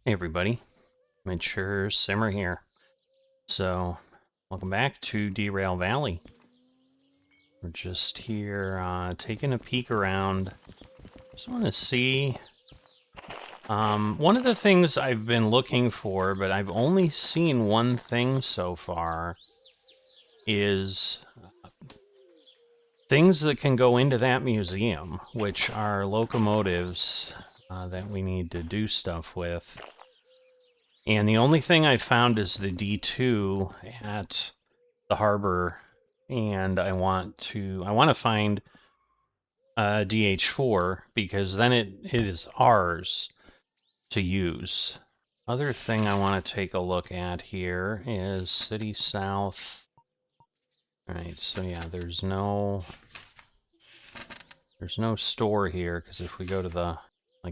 Hey everybody, Mature Simmer here. So, welcome back to Derail Valley. We're just here taking a peek around. Just want to see. One of the things I've been looking for, but I've only seen one thing so far, is things that can go into that museum, which are locomotives that we need to do stuff with. And the only thing I found is the D2 at the harbor, and I want to find DH4 because then it is ours to use. Other thing I want to take a look at here is City South. All right, so yeah, there's no store here because if we go to the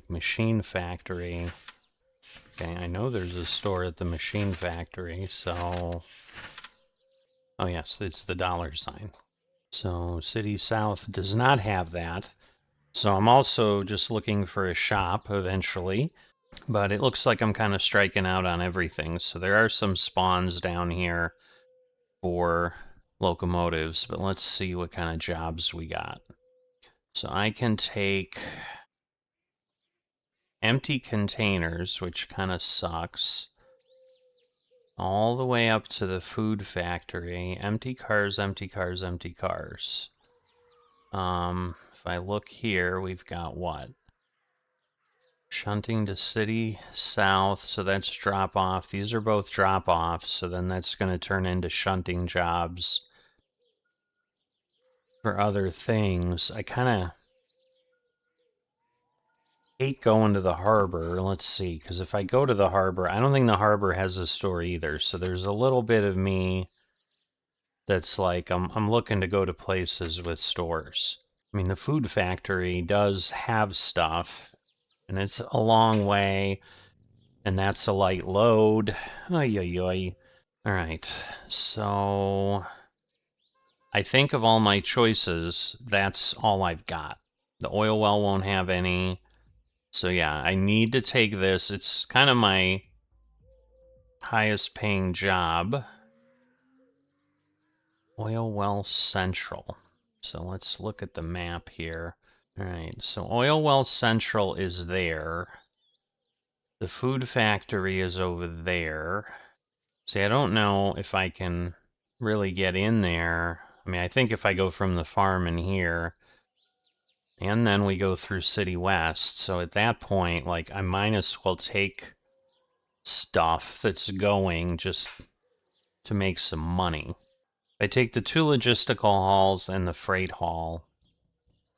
machine factory, okay, I know there's a store at the machine factory, so oh yes, it's the $sign. So City South does not have that. So I'm also just looking for a shop eventually, but it looks like I'm kind of striking out on everything. So there are some spawns down here for locomotives, but let's see what kind of jobs we got. So I can take empty containers, which kind of sucks, all the way up to the food factory. Empty cars, empty cars, empty cars. If I look here, we've got what? Shunting to City South, so that's drop off. These are both drop offs, so then that's going to turn into shunting jobs for other things. I kind of hate going to the harbor. Let's see, because if I go to the harbor, I don't think the harbor has a store either. So there's a little bit of me that's like, I'm looking to go to places with stores. I mean, the food factory does have stuff, and it's a long way, and that's a light load. Ay, ay, ay. All right, so I think of all my choices, that's all I've got. The oil well won't have any. So yeah, I need to take this. It's kind of my highest paying job. Oil well central. So let's look at the map here. All right, so oil well central is there. The food factory is over there. See, I don't know if I can really get in there. I mean, I think if I go from the farm in here, and then we go through City West, so at that point, like, I might as well take stuff that's going just to make some money. I take the 2 logistical hauls and the freight haul.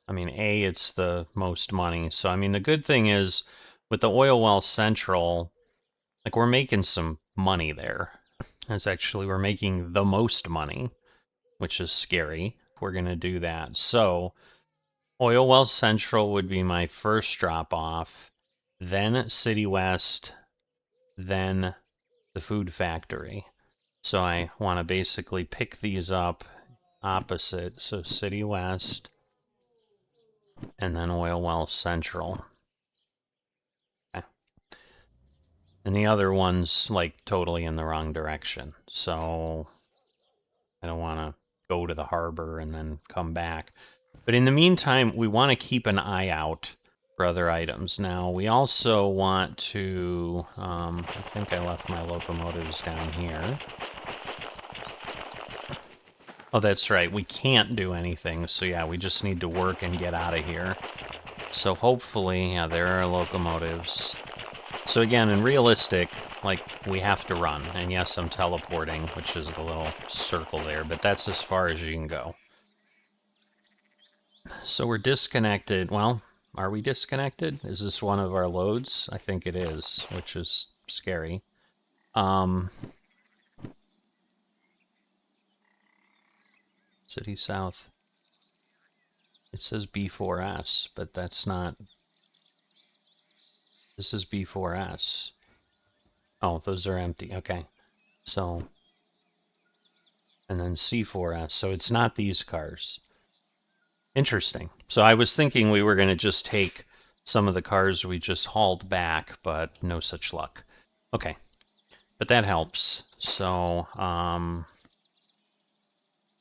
I mean, A, it's the most money. So, I mean, the good thing is, with the oil well central, like, we're making some money there. It's actually, we're making the most money, which is scary if we're going to do that. So, oil well central would be my first drop off, then City West, then the food factory. So I want to basically pick these up opposite. So City West, and then oil well central. Okay. And the other one's like totally in the wrong direction. So I don't want to go to the harbor and then come back. But in the meantime, we want to keep an eye out for other items. Now, we also want to, I think I left my locomotives down here. Oh, that's right, we can't do anything, so yeah, we just need to work and get out of here. So hopefully, yeah, there are locomotives. So again, in realistic, like, we have to run. And yes, I'm teleporting, which is the little circle there, but that's as far as you can go. So we're disconnected. Well, are we disconnected? Is this one of our loads? I think it is, which is scary. City South. It says B4S, but that's not... This is B4S. Oh, those are empty. Okay. So... And then C4S. So it's not these cars. Interesting. So I was thinking we were going to just take some of the cars we just hauled back, but no such luck. Okay, but that helps. So,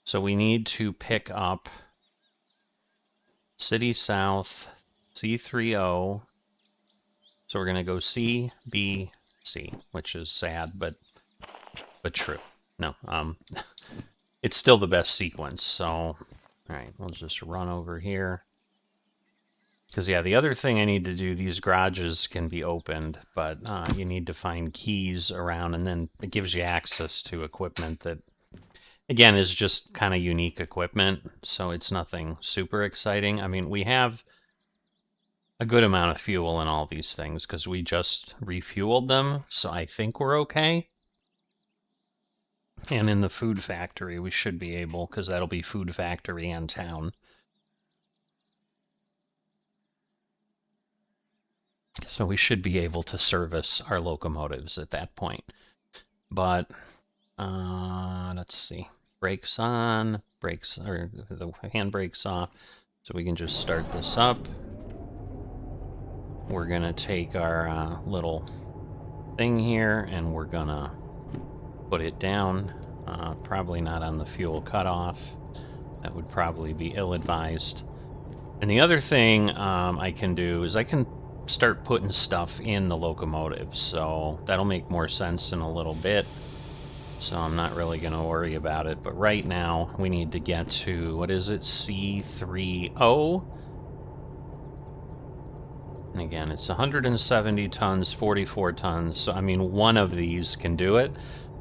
so we need to pick up City South C30. So we're gonna go C, B, C, which is sad, but true. No, it's still the best sequence. So, all right, we'll just run over here. Because, yeah, the other thing I need to do, these garages can be opened, but you need to find keys around, and then it gives you access to equipment that, again, is just kind of unique equipment, so it's nothing super exciting. I mean, we have a good amount of fuel in all these things, because we just refueled them, so I think we're okay. And in the food factory, we should be able, because that'll be food factory and town. So we should be able to service our locomotives at that point. But, let's see. Brakes on, brakes, or the handbrakes off. So we can just start this up. We're going to take our little thing here, and we're going to put it down. Probably not on the fuel cutoff. That would probably be ill-advised. And the other thing I can do is I can start putting stuff in the locomotives, so that'll make more sense in a little bit. So I'm not really going to worry about it. But right now, we need to get to, what is it, C30. And again, it's 170 tons, 44 tons. So, I mean, one of these can do it.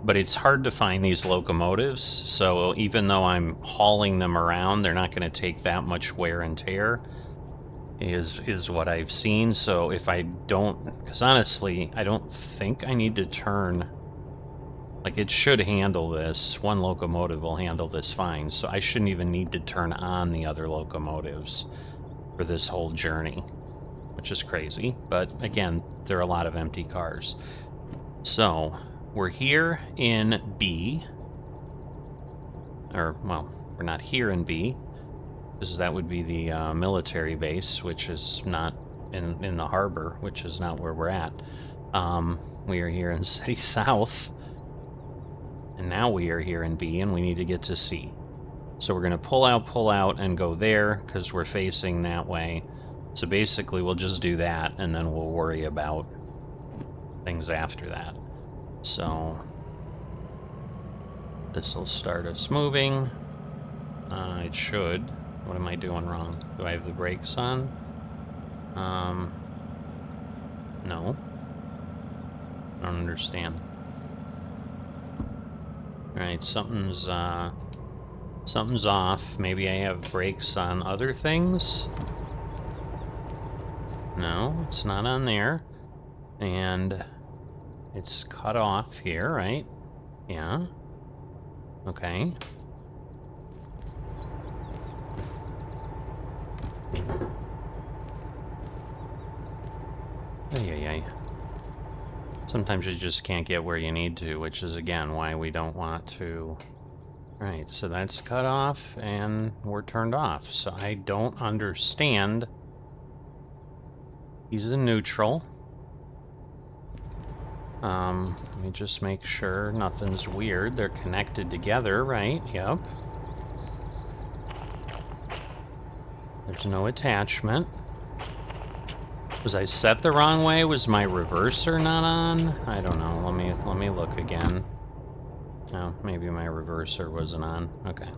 But it's hard to find these locomotives. So even though I'm hauling them around, they're not going to take that much wear and tear. Is what I've seen. So if I don't, because honestly, I don't think I need to turn, like it should handle this. One locomotive will handle this fine, so I shouldn't even need to turn on the other locomotives for this whole journey, which is crazy. But again, there are a lot of empty cars. So we're here in B, or well, we're not here in B, because that would be the military base, which is not in the harbor, which is not where we're at. We are here in City South, and now we are here in B, and we need to get to C. So we're going to pull out, and go there, because we're facing that way. So basically, we'll just do that, and then we'll worry about things after that. So this will start us moving. It should. What am I doing wrong? Do I have the brakes on? No. I don't understand. Alright, something's off. Maybe I have brakes on other things? No, it's not on there. And it's cut off here, right? Yeah. Okay. Ay. Sometimes you just can't get where you need to, which is, again, why we don't want to... Right, so that's cut off, and we're turned off. So I don't understand. He's in neutral. Let me just make sure nothing's weird. They're connected together, right? Yep. There's no attachment. Was I set the wrong way? Was my reverser not on? I don't know. Let me look again. Oh, maybe my reverser wasn't on. Okay.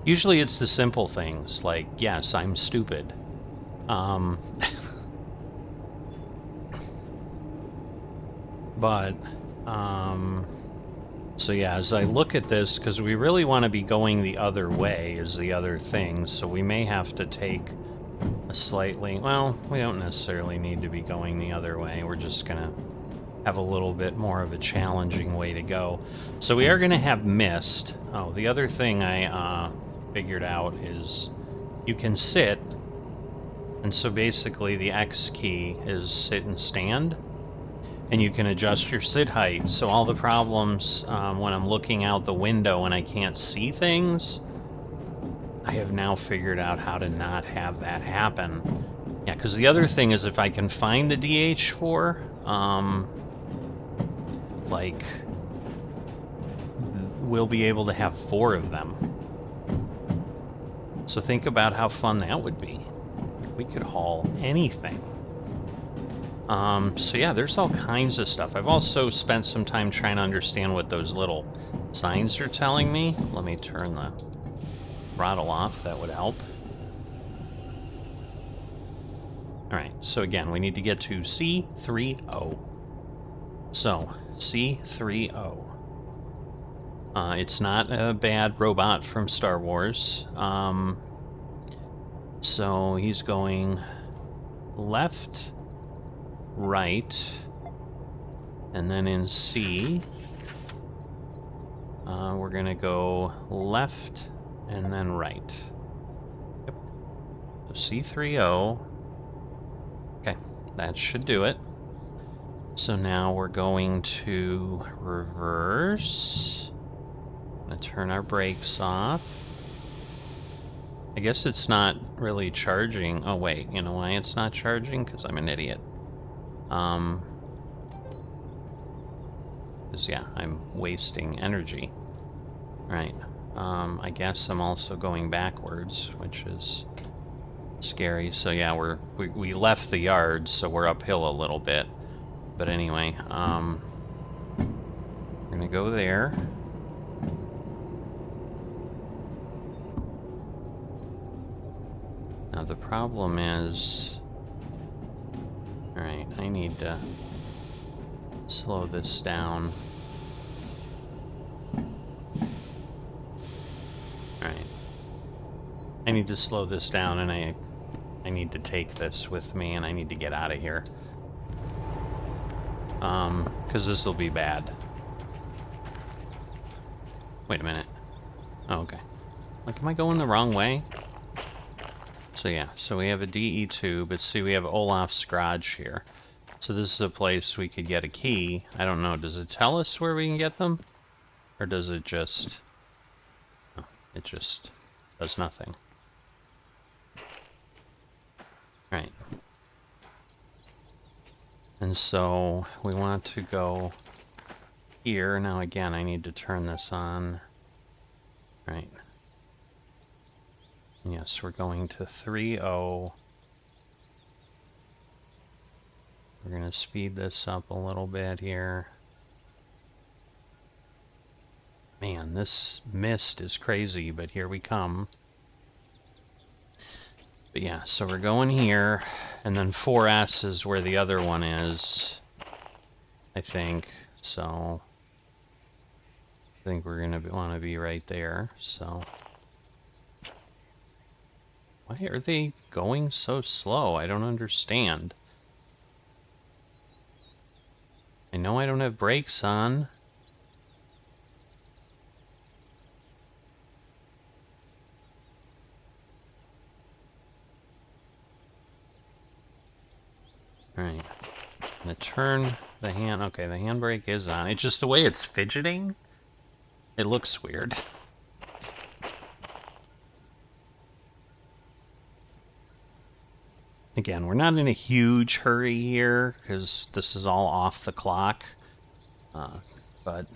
Usually it's the simple things, like, yes, I'm stupid. But, so yeah, as I look at this, because we really want to be going the other way is the other thing, so we may have to take a slightly, well, we don't necessarily need to be going the other way, we're just going to have a little bit more of a challenging way to go. So we are going to have mist. Oh, the other thing I figured out is you can sit, and so basically the X key is sit and stand. And you can adjust your sit height, so all the problems when I'm looking out the window and I can't see things, I have now figured out how to not have that happen. Yeah, because the other thing is if I can find the DH4, like, we'll be able to have 4 of them. So think about how fun that would be. We could haul anything. So yeah, there's all kinds of stuff. I've also spent some time trying to understand what those little signs are telling me. Let me turn the throttle off, that would help. Alright, so again, we need to get to C30. So, C30. It's not a bad robot from Star Wars. So he's going left, right, and then in C, we're going to go left and then right. Yep. So C30. Okay, that should do it. So now we're going to reverse. I'm going to turn our brakes off. I guess it's not really charging. Oh wait, you know why it's not charging? Because I'm an idiot. Because yeah, I'm wasting energy. Right. I guess I'm also going backwards, which is scary. So yeah, we left the yard, so we're uphill a little bit. But anyway, we're gonna go there. Now the problem is... Alright, I need to slow this down. Alright. I need to slow this down, and I need to take this with me, and I need to get out of here. Because this will be bad. Wait a minute. Oh, okay. Like, am I going the wrong way? So yeah, so we have a DE2, but see, we have Olaf's garage here. So this is a place we could get a key. I don't know, does it tell us where we can get them? Or does it just... Oh, it just does nothing. Right. And so we want to go here. Now again, I need to turn this on. Right. Yes, we're going to 30. We're going to speed this up a little bit here. Man, this mist is crazy, but here we come. But yeah, so we're going here, and then 4S is where the other one is, I think. So I think we're going to want to be right there, so... Why are they going so slow? I don't understand. I know I don't have brakes on. Alright. I'm gonna turn the hand... Okay, the handbrake is on. It's just the way it's fidgeting. It looks weird. Again, we're not in a huge hurry here, because this is all off the clock. But,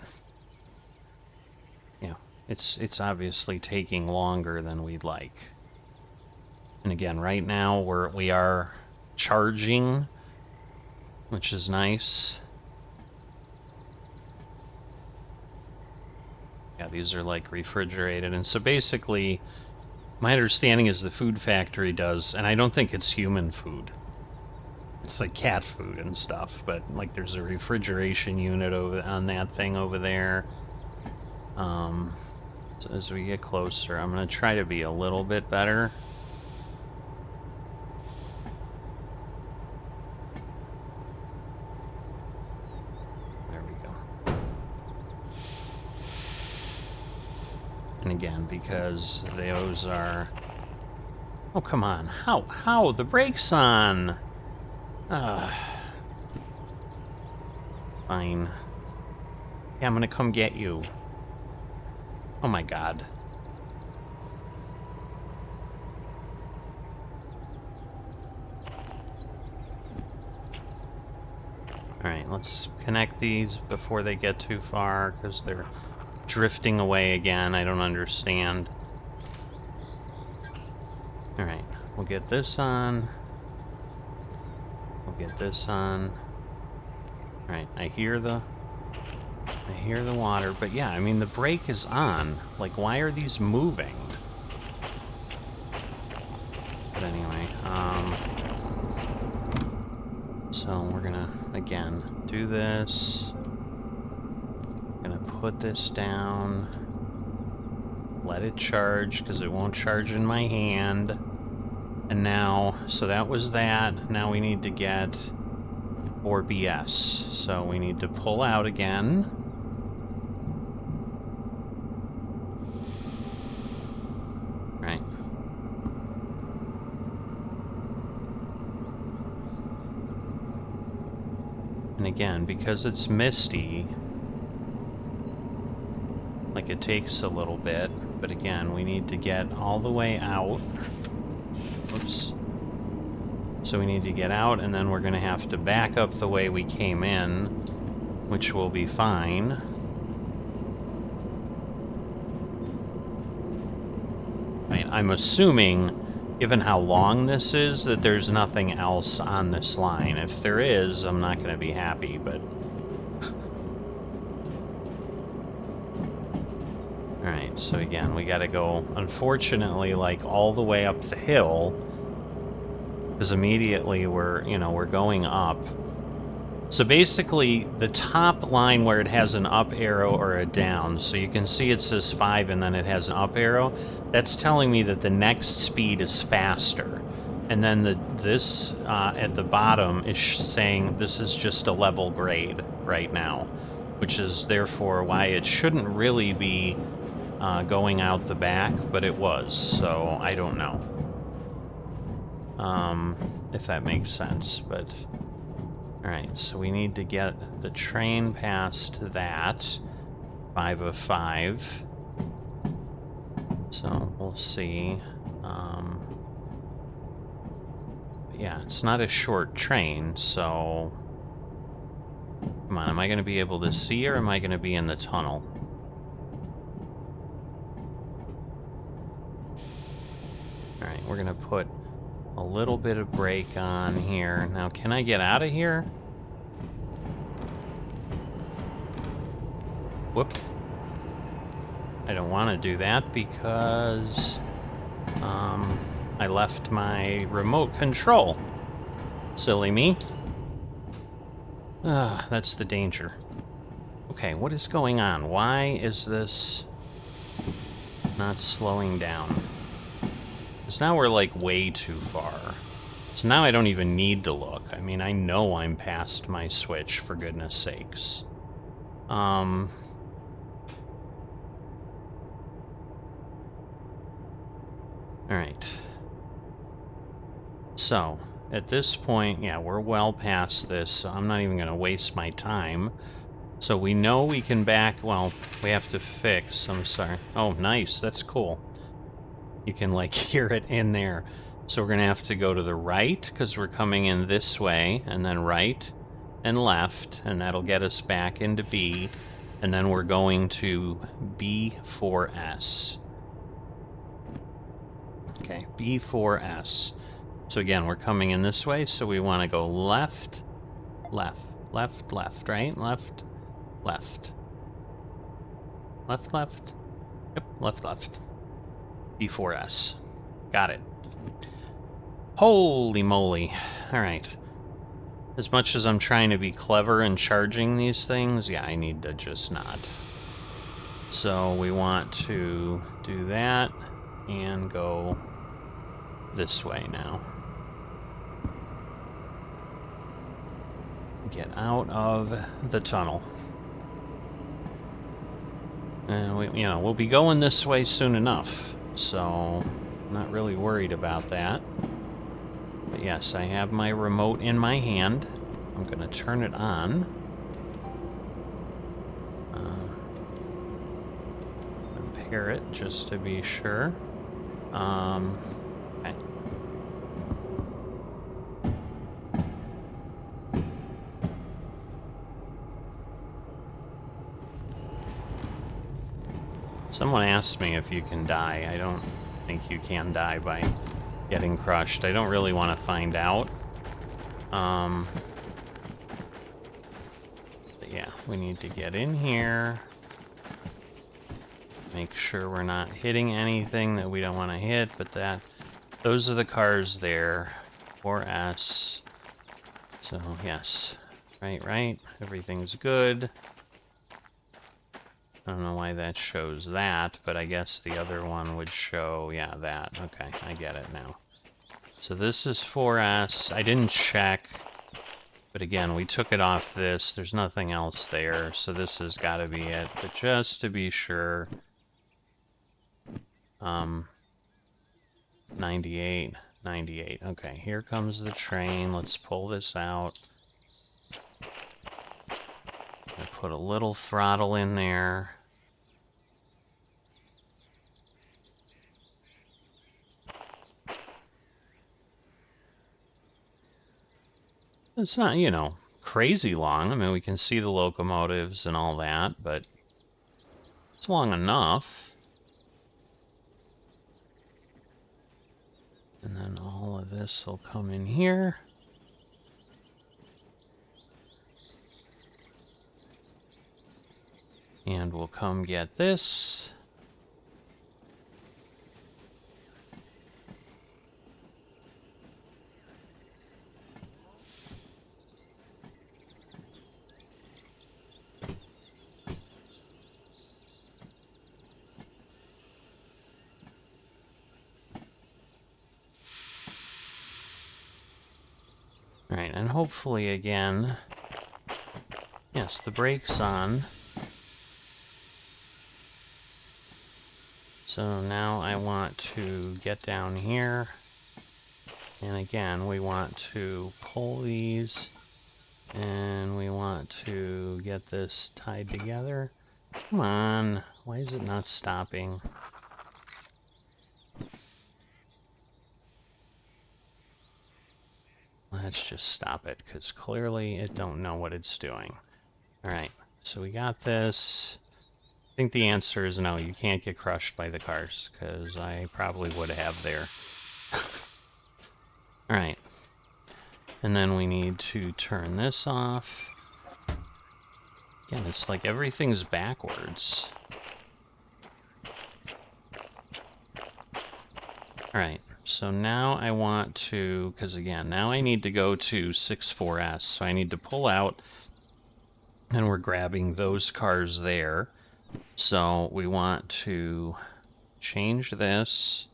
yeah, it's obviously taking longer than we'd like. And again, right now we are charging, which is nice. Yeah, these are like refrigerated, and so basically... My understanding is the food factory does, and I don't think it's human food. It's like cat food and stuff, but like there's a refrigeration unit over on that thing over there. So as we get closer, I'm gonna try to be a little bit better. There we go. And again, because those are... Oh, come on. How? The brake's on! Fine. Yeah, I'm gonna come get you. Oh my god. Alright, let's connect these before they get too far, because they're drifting away again. I don't understand. Alright, we'll get this on. We'll get this on. Alright, I hear the water, but yeah, I mean, the brake is on. Like, why are these moving? But anyway, so we're gonna, again, do this. Gonna put this down. Let it charge, because it won't charge in my hand. And now, so that was that. Now we need to get 4BS. So we need to pull out again. Right. And again, because it's misty, like, it takes a little bit, but again, we need to get all the way out. Oops. So we need to get out, and then we're going to have to back up the way we came in, which will be fine. I'm assuming, given how long this is, that there's nothing else on this line. If there is, I'm not going to be happy, but... Alright, so again, we gotta go, unfortunately, like, all the way up the hill, because immediately we're going up. So basically, the top line where it has an up arrow or a down, so you can see it says 5 and then it has an up arrow, that's telling me that the next speed is faster. And then this at the bottom is saying this is just a level grade right now, which is therefore why it shouldn't really be going out the back, but it was, so I don't know. If that makes sense, but... Alright, so we need to get the train past that. 5 of 5. So, we'll see. But yeah, it's not a short train, so... Come on, am I going to be able to see, or am I going to be in the tunnel? Alright, we're going to put a little bit of brake on here. Now, can I get out of here? Whoop. I don't want to do that because I left my remote control. Silly me. That's the danger. Okay, what is going on? Why is this not slowing down? Because now we're, like, way too far. So now I don't even need to look. I mean, I know I'm past my switch, for goodness sakes. Alright. So, at this point, yeah, we're well past this, so I'm not even going to waste my time. So we know we can back... Well, we have to fix... I'm sorry. Oh, nice. That's cool. You can, like, hear it in there. So we're going to have to go to the right, because we're coming in this way, and then right and left, and that'll get us back into B, and then we're going to B4S. Okay, B4S. So again, we're coming in this way, so we want to go left, left, left, left, right? Left, left. Left, left. Yep, left, left. B4S. Got it. Holy moly. Alright. As much as I'm trying to be clever in charging these things, yeah, I need to just not. So we want to do that and go this way now. Get out of the tunnel. And we'll be going this way soon enough, so I'm not really worried about that. But yes, I have my remote in my hand. I'm going to turn it on. Pair it just to be sure. Okay. Someone asked me if you can die. I don't think you can die by getting crushed. I don't really want to find out. But yeah, we need to get in here. Make sure we're not hitting anything that we don't want to hit, but those are the cars there. 4S. So, yes. Right. Everything's good. I don't know why that shows that, but I guess the other one would show, yeah, that. Okay, I get it now. So this is 4S. I didn't check, but again, we took it off this. There's nothing else there, so this has got to be it. But just to be sure, 98. Okay, here comes the train. Let's pull this out. I put a little throttle in there. It's not, you know, crazy long. I mean, we can see the locomotives and all that, but it's long enough. And then all of this will come in here. And we'll come get this. Alright, and hopefully again, yes, the brake's on. So now I want to get down here, and again, we want to pull these, and we want to get this tied together. Come on, why is it not stopping? Let's just stop it, because clearly it don't know what it's doing. Alright, so we got this. I think the answer is no, you can't get crushed by the cars, because I probably would have there. Alright. And then we need to turn this off. Again, it's like everything's backwards. Alright, so now I want to, because again, now I need to go to 64S, so I need to pull out, and we're grabbing those cars there. So we want to change this,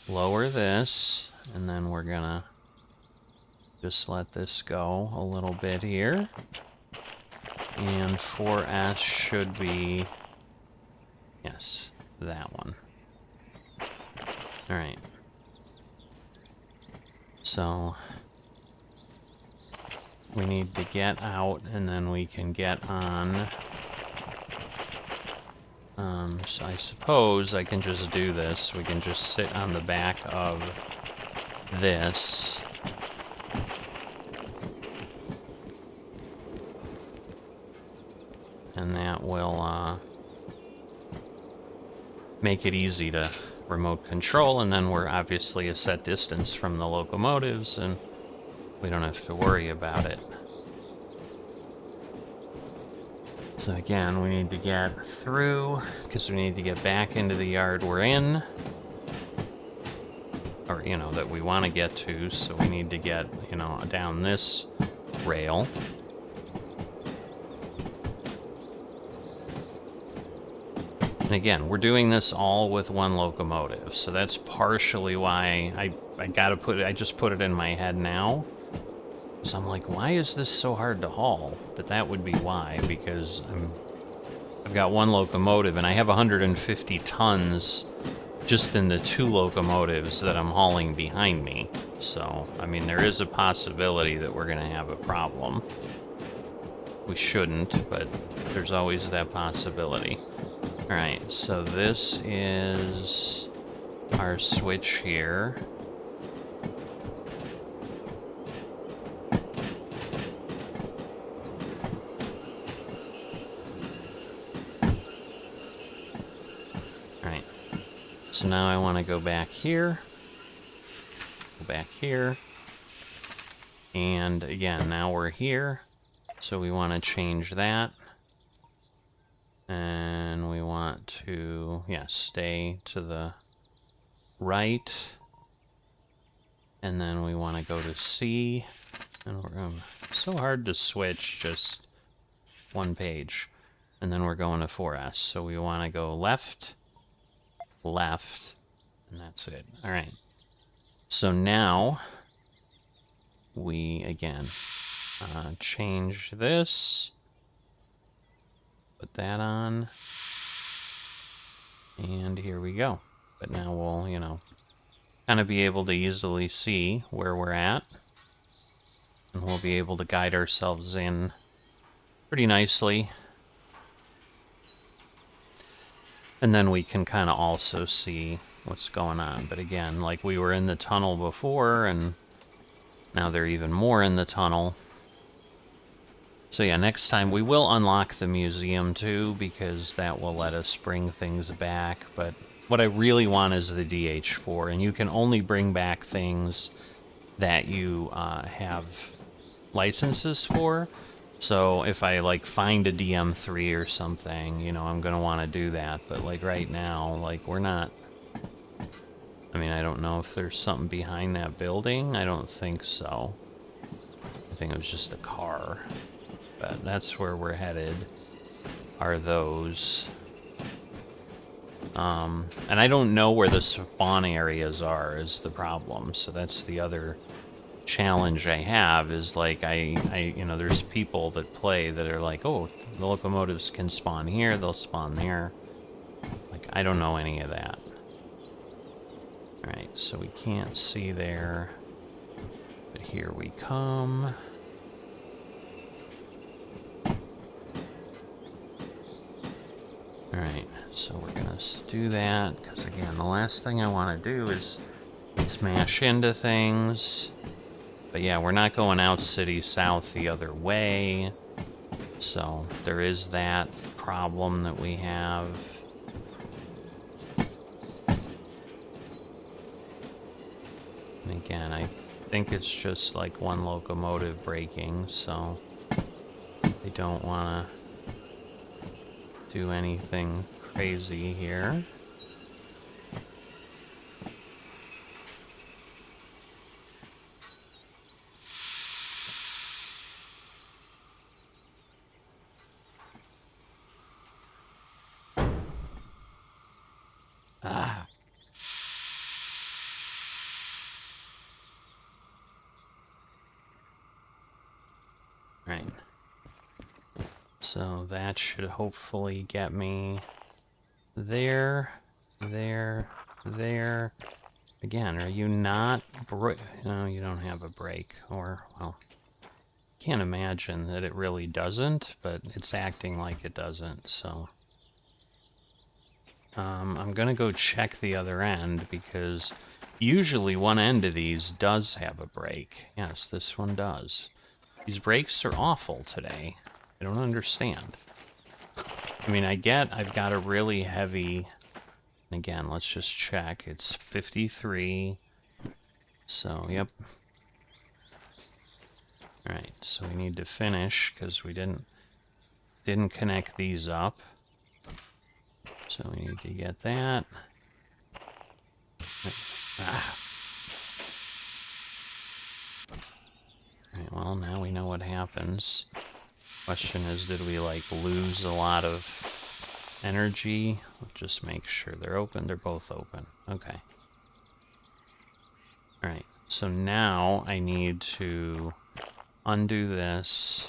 lower this, and then we're gonna just let this go a little bit here. And 4S should be, yes, that one. Alright. So we need to get out, and then we can get on. So I suppose I can just do this. We can just sit on the back of this. And that will make it easy to remote control, and then we're obviously a set distance from the locomotives, and we don't have to worry about it. So again, we need to get through, because we need to get back into the yard we're in. Or, you know, that we want to get to, so we need to get, you know, down this rail. And again, we're doing this all with one locomotive, so that's partially why I just put it in my head now. So I'm like, why is this so hard to haul? But that would be why, because I've got one locomotive, and I have 150 tons just in the two locomotives that I'm hauling behind me. So, I mean, there is a possibility that we're going to have a problem. We shouldn't, but there's always that possibility. Alright, so this is our switch here. So now I want to go back here. Go back here. And again, now we're here. So we want to change that. And we want to, yeah, stay to the right. And then we want to go to C. And we're it's so hard to switch just one page. And then we're going to 4S. So we want to go left, left, and that's it. All right. So now we, again, change this. Put that on. And here we go. But now we'll, you know, kind of be able to easily see where we're at. And we'll be able to guide ourselves in pretty nicely. And then we can kind of also see what's going on. But again, like we were in the tunnel before, and now they're even more in the tunnel. So yeah, next time we will unlock the museum too, because that will let us bring things back. But what I really want is the DH4, and you can only bring back things that you have licenses for. So if I like find a DM3 or something, you know, I'm gonna want to do that. But like right now, like we're not. I mean, I don't know if there's something behind that building. I don't think so. I think it was just a car. But that's where we're headed, are those. And I don't know where the spawn areas are is the problem. So that's the other challenge I have is like, you know, there's people that play that are like, oh, the locomotives can spawn here, they'll spawn there. Like, I don't know any of that. Alright, so we can't see there. But here we come. Alright, so we're gonna do that, because again, the last thing I want to do is smash into things. But yeah, we're not going out city south the other way. So there is that problem that we have. And again, I think it's just like one locomotive braking, so I don't want to do anything crazy here. Ah. Right. So that should hopefully get me there, there, there. Again, are you not no, you don't have a brake, or, well, can't imagine that it really doesn't, but it's acting like it doesn't, so. I'm gonna go check the other end, because usually one end of these does have a brake. Yes, this one does. These brakes are awful today. I don't understand. I mean, I've got a really heavy... Again, let's just check. It's 53. So, yep. Alright, so we need to finish, because we didn't connect these up. So we need to get that. Ah. Alright, well, now we know what happens. Question is, did we, like, lose a lot of energy? Let's just make sure they're open. They're both open. Okay. Alright, so now I need to undo this.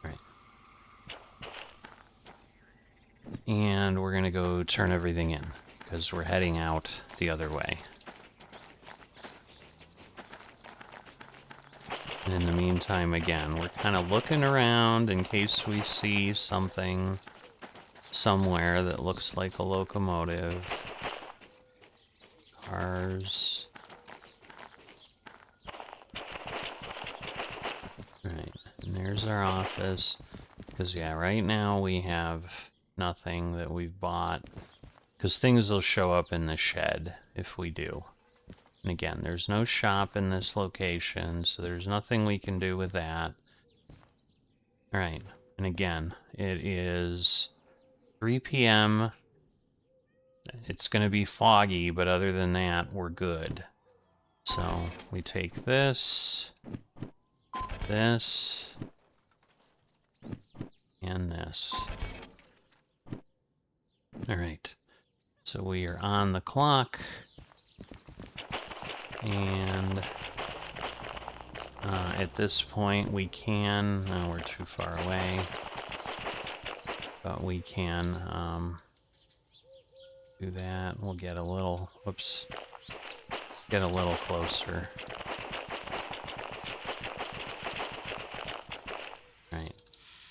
Right. And we're gonna go turn everything in, because we're heading out the other way. And in the meantime, again, we're kind of looking around in case we see something somewhere that looks like a locomotive. Cars. Right, and there's There's our office. Because, yeah, right now we have nothing that we've bought. Because things will show up in the shed if we do. And again, there's no shop in this location, so there's nothing we can do with that. Alright, and again, it is 3 p.m. It's going to be foggy, but other than that, we're good. So, we take this, this, and this. Alright, so we are on the clock, and at this point we can, no, we're too far away, but we can do that. We'll get a little, whoops, get a little closer. Right,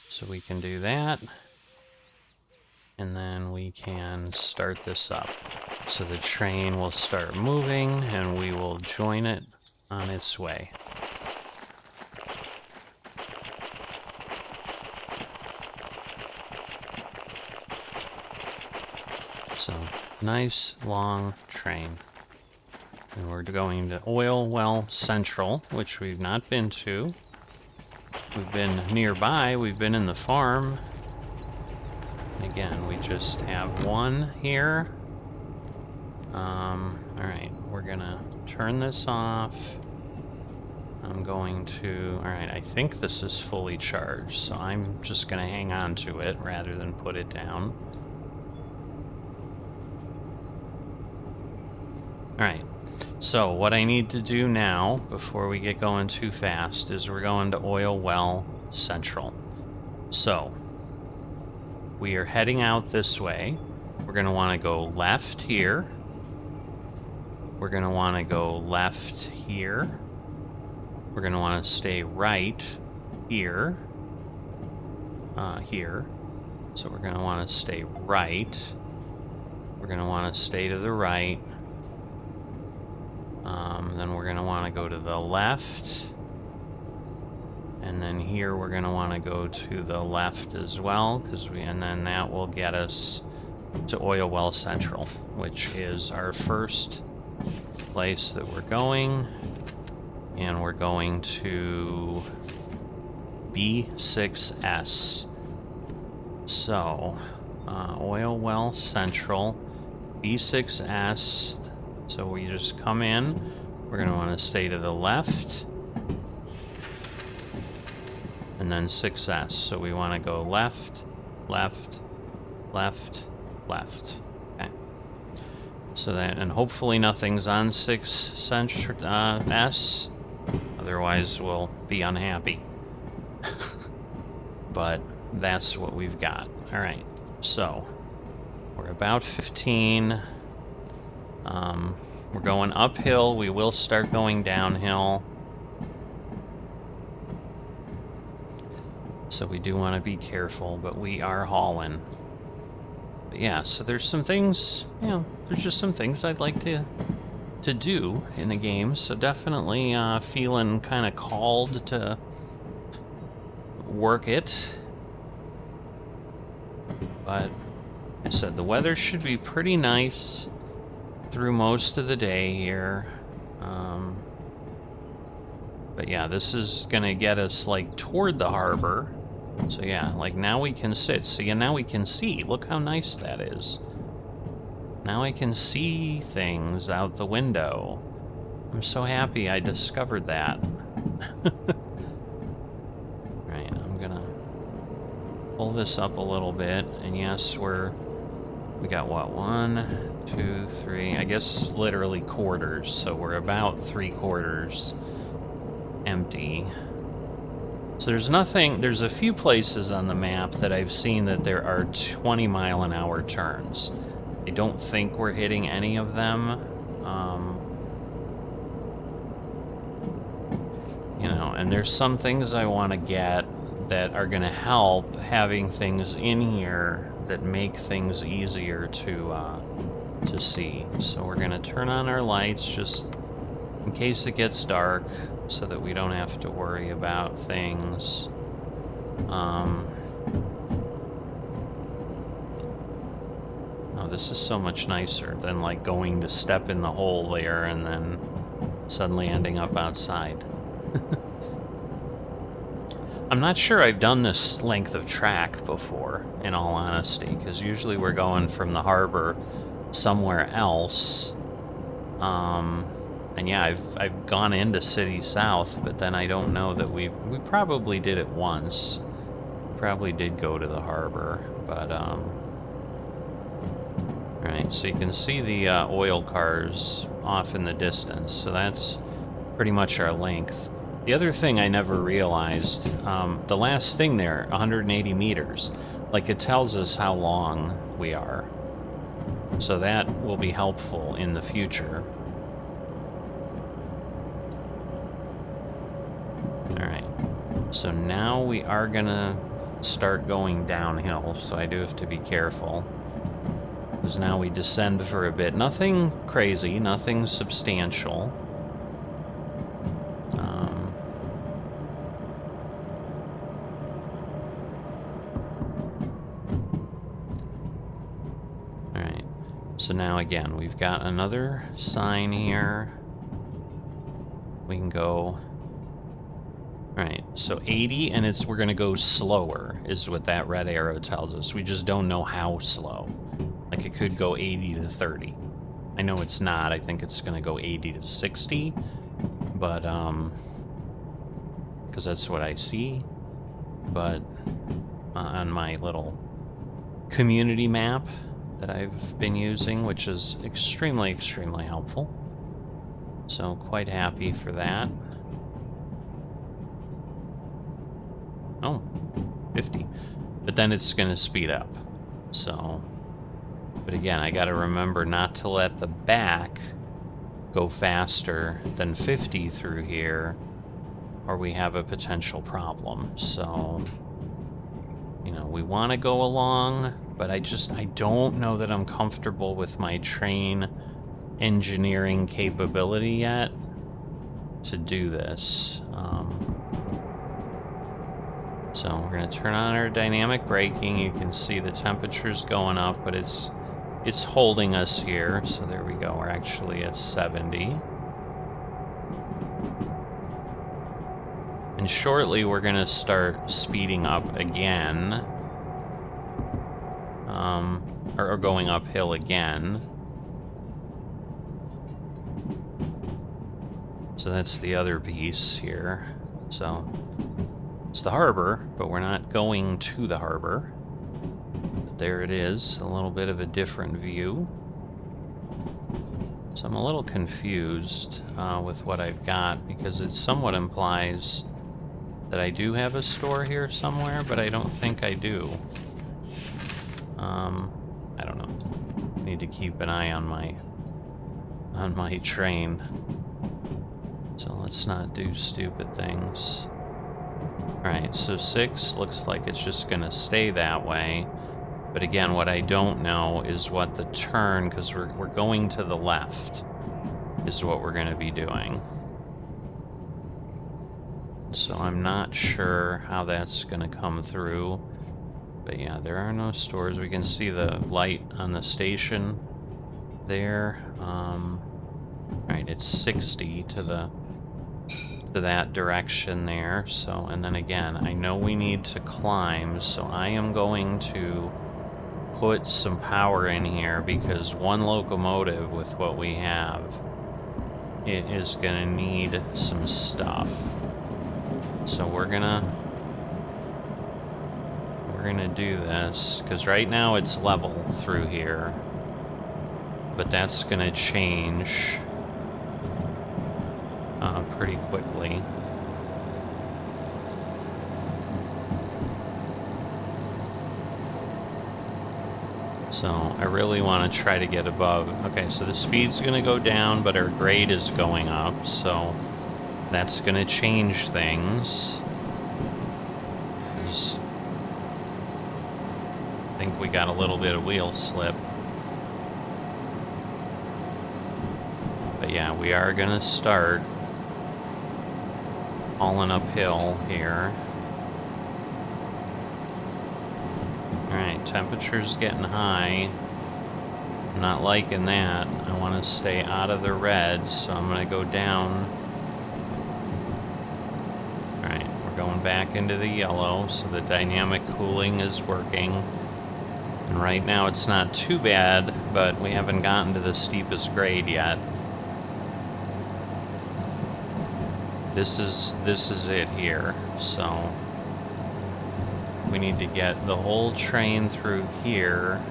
so we can do that, and then we can start this up. So the train will start moving, and we will join it on its way. So, nice long train. And we're going to Oil Well Central, which we've not been to. We've been nearby, we've been in the farm. Again, we just have one here. Alright, we're gonna turn this off. I'm going to... Alright, I think this is fully charged, so I'm just gonna hang on to it rather than put it down. Alright, so what I need to do now, before we get going too fast, is we're going to Oil Well Central. So, we are heading out this way. We're going to want to go left here. We're going to want to go left here. We're going to want to stay right here. Here. So we're going to want to stay right. We're going to want to stay to the right. Then we're going to want to go to the left. And then here we're going to want to go to the left as well, and then that will get us to Oil Well Central, which is our first place that we're going. And we're going to B6S. So, Oil Well Central, B6S. So we just come in. We're going to want to stay to the left. And then 6S. So we want to go left, left, left, left. Okay. So that, and hopefully nothing's on 6S. Otherwise we'll be unhappy. But that's what we've got. Alright. So we're about 15. We're going uphill. We will start going downhill. So we do want to be careful, but we are hauling. But yeah, so there's some things, you know, there's just some things I'd like to do in the game. So definitely feeling kind of called to work it. But I said the weather should be pretty nice through most of the day here. But yeah, this is gonna get us like toward the harbor. So yeah, like now we can sit. See, and now we can see. Look how nice that is. Now I can see things out the window. I'm so happy I discovered that. Right, I'm gonna pull this up a little bit. And yes, we got what? 1, 2, 3. I guess literally quarters. So we're about 3/4 empty. So there's nothing, there's a few places on the map that I've seen that there are 20-mile-an-hour turns. I don't think we're hitting any of them. You know, and there's some things I want to get that are going to help having things in here that make things easier to see. So we're going to turn on our lights just in case it gets dark, so that we don't have to worry about things. Oh, this is so much nicer than like going to step in the hole there and then suddenly ending up outside. I'm not sure I've done this length of track before, in all honesty, because usually we're going from the harbor somewhere else. And yeah, I've gone into City South, but then I don't know that we probably did it once. Probably did go to the harbor, but alright, so you can see the oil cars off in the distance, so that's pretty much our length. The other thing I never realized, the last thing there, 180 meters, like it tells us how long we are. So that will be helpful in the future. Alright, so now we are gonna start going downhill, so I do have to be careful. Because now we descend for a bit. Nothing crazy, nothing substantial. Alright, so now again, we've got another sign here. We can go... Alright, so 80, and we're gonna go slower, is what that red arrow tells us. We just don't know how slow. Like, it could go 80 to 30. I know it's not. I think it's gonna go 80 to 60. But, because that's what I see. But, on my little community map that I've been using, which is extremely, extremely helpful. So, quite happy for that. Oh, 50. But then it's going to speed up. So, but again, I got to remember not to let the back go faster than 50 through here, or we have a potential problem. So, you know, we want to go along, but I don't know that I'm comfortable with my train engineering capability yet to do this. So we're going to turn on our dynamic braking. You can see the temperature's going up, but it's holding us here. So there we go. We're actually at 70. And shortly we're going to start speeding up again. Or going uphill again. So that's the other piece here. So it's the harbor, but we're not going to the harbor. But there it is, a little bit of a different view. So I'm a little confused with what I've got, because it somewhat implies that I do have a store here somewhere, but I don't think I do. I don't know. I need to keep an eye on my train. So let's not do stupid things. Alright, so 6 looks like it's just gonna stay that way. But again, what I don't know is what the turn, because we're going to the left, is what we're gonna be doing. So I'm not sure how that's gonna come through. But yeah, there are no stores. We can see the light on the station there. Alright, it's 60 to that direction there. So, and then again, I know we need to climb, so I am going to put some power in here, because one locomotive with what we have, it is gonna need some stuff. So we're gonna do this, because right now it's level through here, but that's gonna change pretty quickly. So I really want to try to get above. Okay, so the speed's going to go down, but our grade is going up, so that's going to change things. I think we got a little bit of wheel slip. But yeah, we are going to start hauling uphill here. Alright, temperature's getting high. I'm not liking that. I want to stay out of the red, so I'm going to go down. Alright, we're going back into the yellow, so the dynamic cooling is working. And right now it's not too bad, but we haven't gotten to the steepest grade yet. This is it here, so we need to get the whole train through here.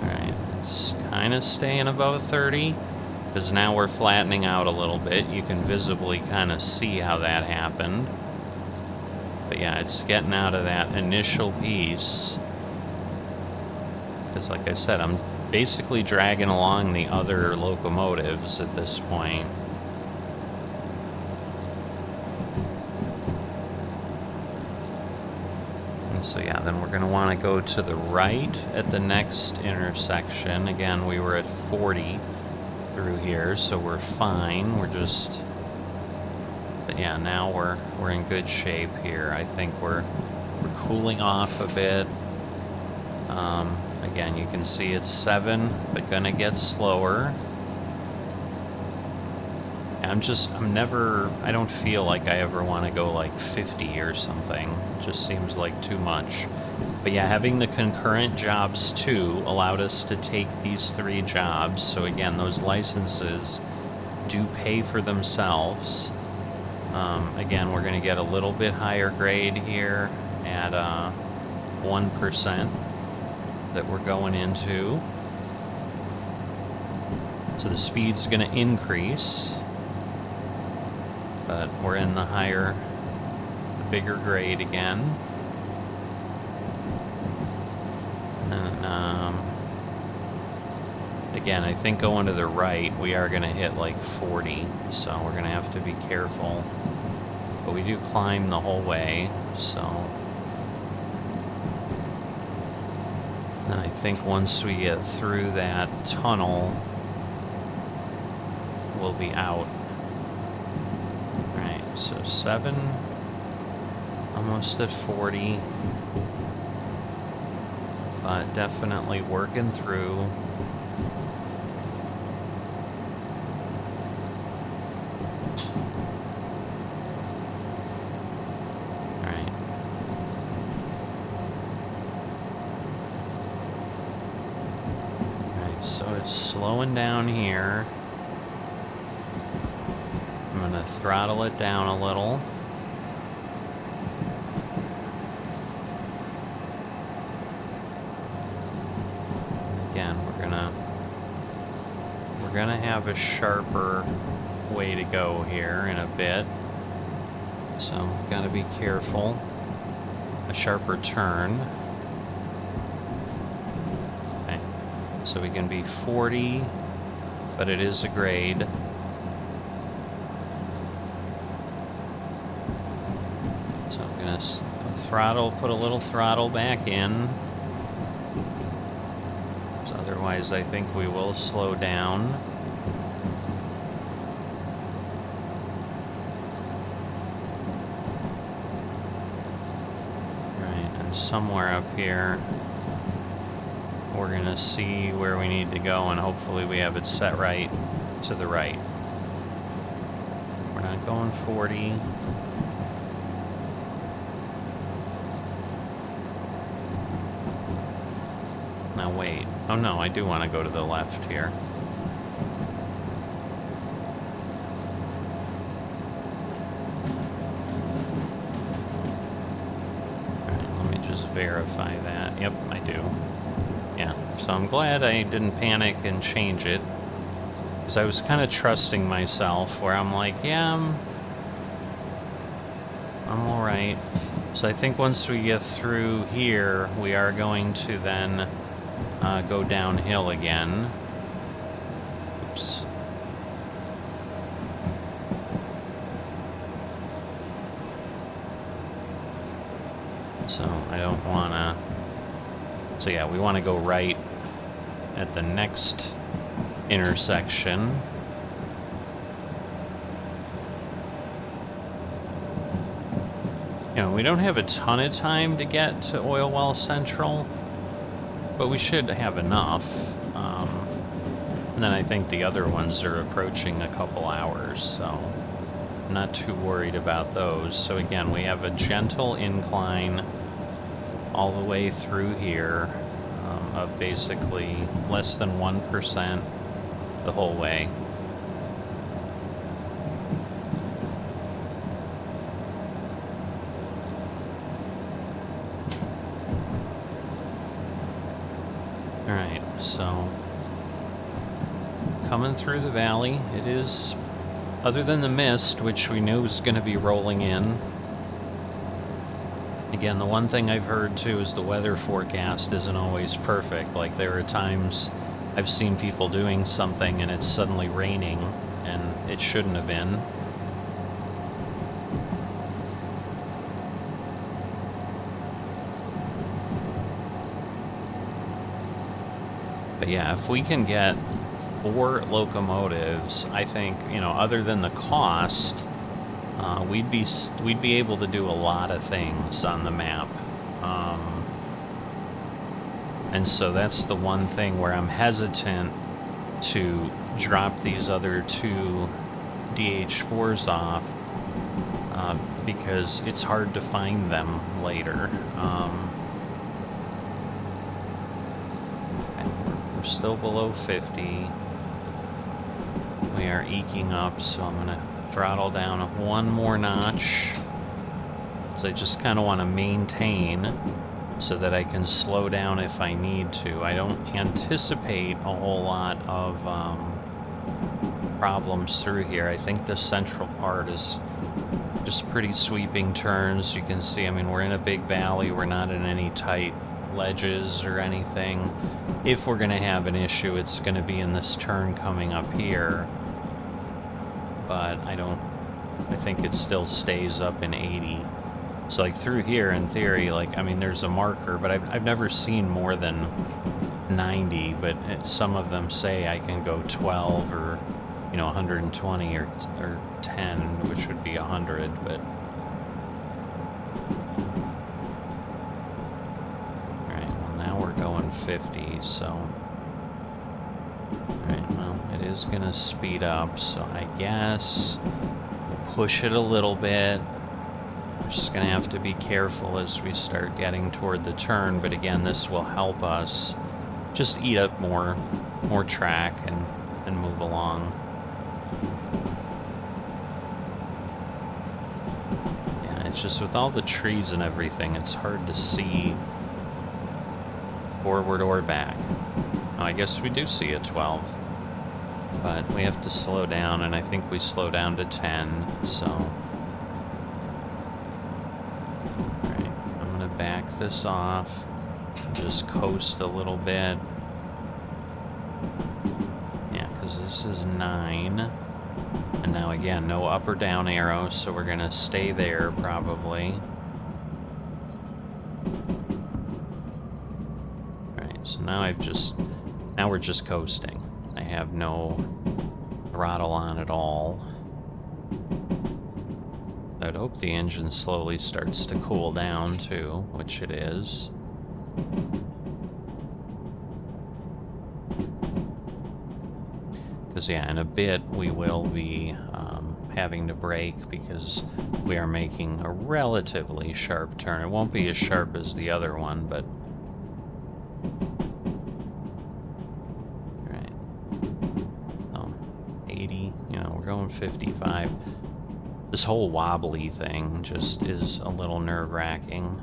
Alright, it's kind of staying above 30, because now we're flattening out a little bit. You can visibly kind of see how that happened. But yeah, it's getting out of that initial piece. Because like I said, I'm basically dragging along the other locomotives at this point. And so yeah, then we're going to want to go to the right at the next intersection. Again, we were at 40 through here, so we're fine. We're just... But yeah, now we're in good shape here. I think we're cooling off a bit. Again, you can see it's 7, but gonna get slower. I don't feel like I ever want to go like 50 or something. It just seems like too much. But yeah, having the concurrent jobs too allowed us to take these 3 jobs. So again, those licenses do pay for themselves. Again, we're gonna get a little bit higher grade here at 1%. That we're going into. So the speed's going to increase, but we're in the bigger grade again. And again, I think going to the right, we are going to hit like 40, so we're going to have to be careful. But we do climb the whole way, so... And I think once we get through that tunnel, we'll be out. Alright, so 7, almost at 40, but definitely working through. So it's slowing down here. I'm going to throttle it down a little. Again, we're gonna have a sharper way to go here in a bit. So gotta be careful. A sharper turn. So we can be 40, but it is a grade. So I'm going to put a little throttle back in. So otherwise I think we will slow down. Right, and somewhere up here we're going to see where we need to go, and hopefully we have it set right to the right. We're not going 40. Now wait. Oh no, I do want to go to the left here. Alright, let me just verify that. Yep, I do. Yeah, so I'm glad I didn't panic and change it, because I was kind of trusting myself, where I'm like, yeah, I'm alright. So I think once we get through here, we are going to then go downhill again. Oops. So I don't want to... So yeah, we want to go right at the next intersection. know, we don't have a ton of time to get to Oil Well Central, but we should have enough. And then I think the other ones are approaching a couple hours, so I'm not too worried about those. So again, we have a gentle incline all the way through here of basically less than 1% the whole way. Alright, so coming through the valley, it is, other than the mist, which we knew was going to be rolling in. Again, the one thing I've heard too is the weather forecast isn't always perfect. Like, there are times I've seen people doing something and it's suddenly raining and it shouldn't have been. But yeah, if we can get 4 locomotives, I think, you know, other than the cost, we'd be able to do a lot of things on the map. And so that's the one thing where I'm hesitant to drop these other 2 DH4s off, because it's hard to find them later. We're still below 50. We are eking up, so I'm gonna throttle down 1 more notch. So I just kind of want to maintain so that I can slow down if I need to. I don't anticipate a whole lot of problems through here. I think the central part is just pretty sweeping turns. You can see, I mean, we're in a big valley. We're not in any tight ledges or anything. If we're going to have an issue, it's going to be in this turn coming up here. But I think it still stays up in 80. So like through here, in theory, like, I mean, there's a marker, but I've never seen more than 90, but some of them say I can go 12 or, you know, 120 or 10, which would be 100, but... Alright, well now we're going 50, so... Alright, well, it is gonna speed up, so I guess we'll push it a little bit. We're just gonna have to be careful as we start getting toward the turn, but again, this will help us just eat up more track and move along. Yeah, it's just with all the trees and everything, it's hard to see forward or back. Oh, I guess we do see a 12, but we have to slow down, and I think we slow down to 10, so... Back this off, just coast a little bit. Yeah, because this is 9. And now again, no up or down arrow, so we're gonna stay there probably. Alright, so now we're just coasting. I have no throttle on at all. I'd hope the engine slowly starts to cool down too, which it is. Because yeah, in a bit we will be having to brake because we are making a relatively sharp turn. It won't be as sharp as the other one, but... Alright. Oh, 80, you know, we're going 55. This whole wobbly thing just is a little nerve-wracking.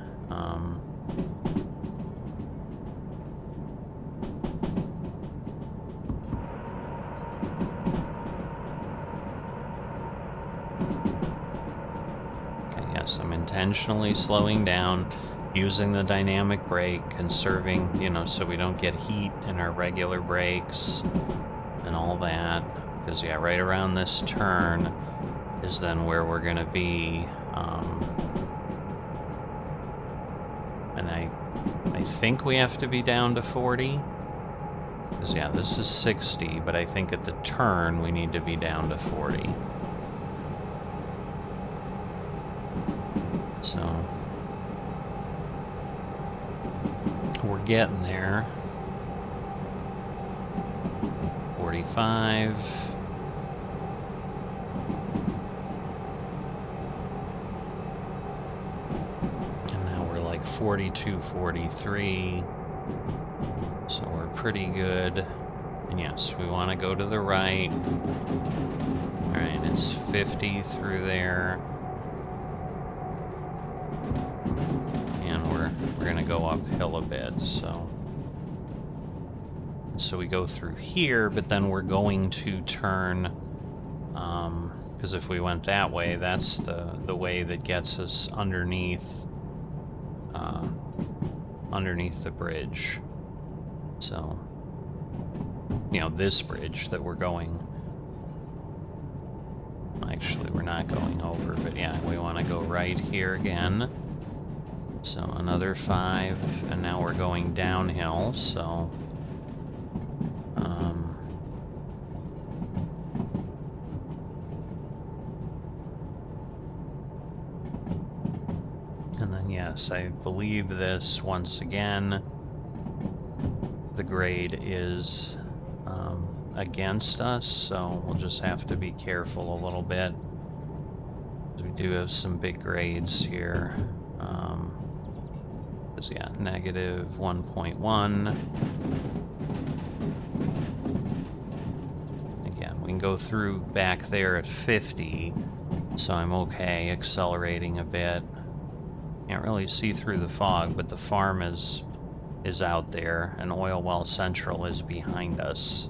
Okay, yes, I'm intentionally slowing down, using the dynamic brake, conserving, you know, so we don't get heat in our regular brakes and all that. Because, yeah, right around this turn is then where we're gonna be, and I think we have to be down to 40, because yeah, this is 60, but I think at the turn we need to be down to 40. So we're getting there. 45. And now we're like 42, 43. So we're pretty good. And yes, we want to go to the right. Alright, it's 50 through there. And we're gonna go uphill a bit, so we go through here, but then we're going to turn, because if we went that way, that's the way that gets us underneath the bridge. So, you know, this bridge that we're going. Actually, we're not going over, but yeah, we want to go right here again. So another 5, and now we're going downhill, so and then yes, I believe this once again, the grade is against us, so we'll just have to be careful a little bit. We do have some big grades here. Yeah, negative 1.1. Again, we can go through back there at 50, so I'm okay accelerating a bit. Can't really see through the fog, but the farm is out there, and Oil Well Central is behind us.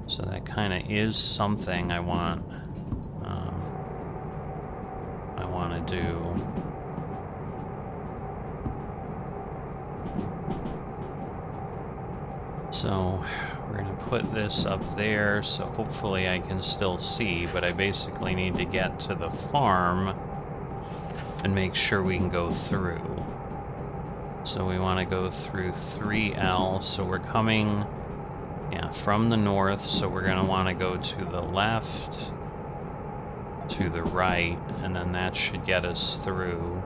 So that kind of is something I want to do. So we're going to put this up there, so hopefully I can still see, but I basically need to get to the farm and make sure we can go through. So we want to go through 3L, so we're coming, yeah, from the north, so we're going to want to go to the left, to the right, and then that should get us through.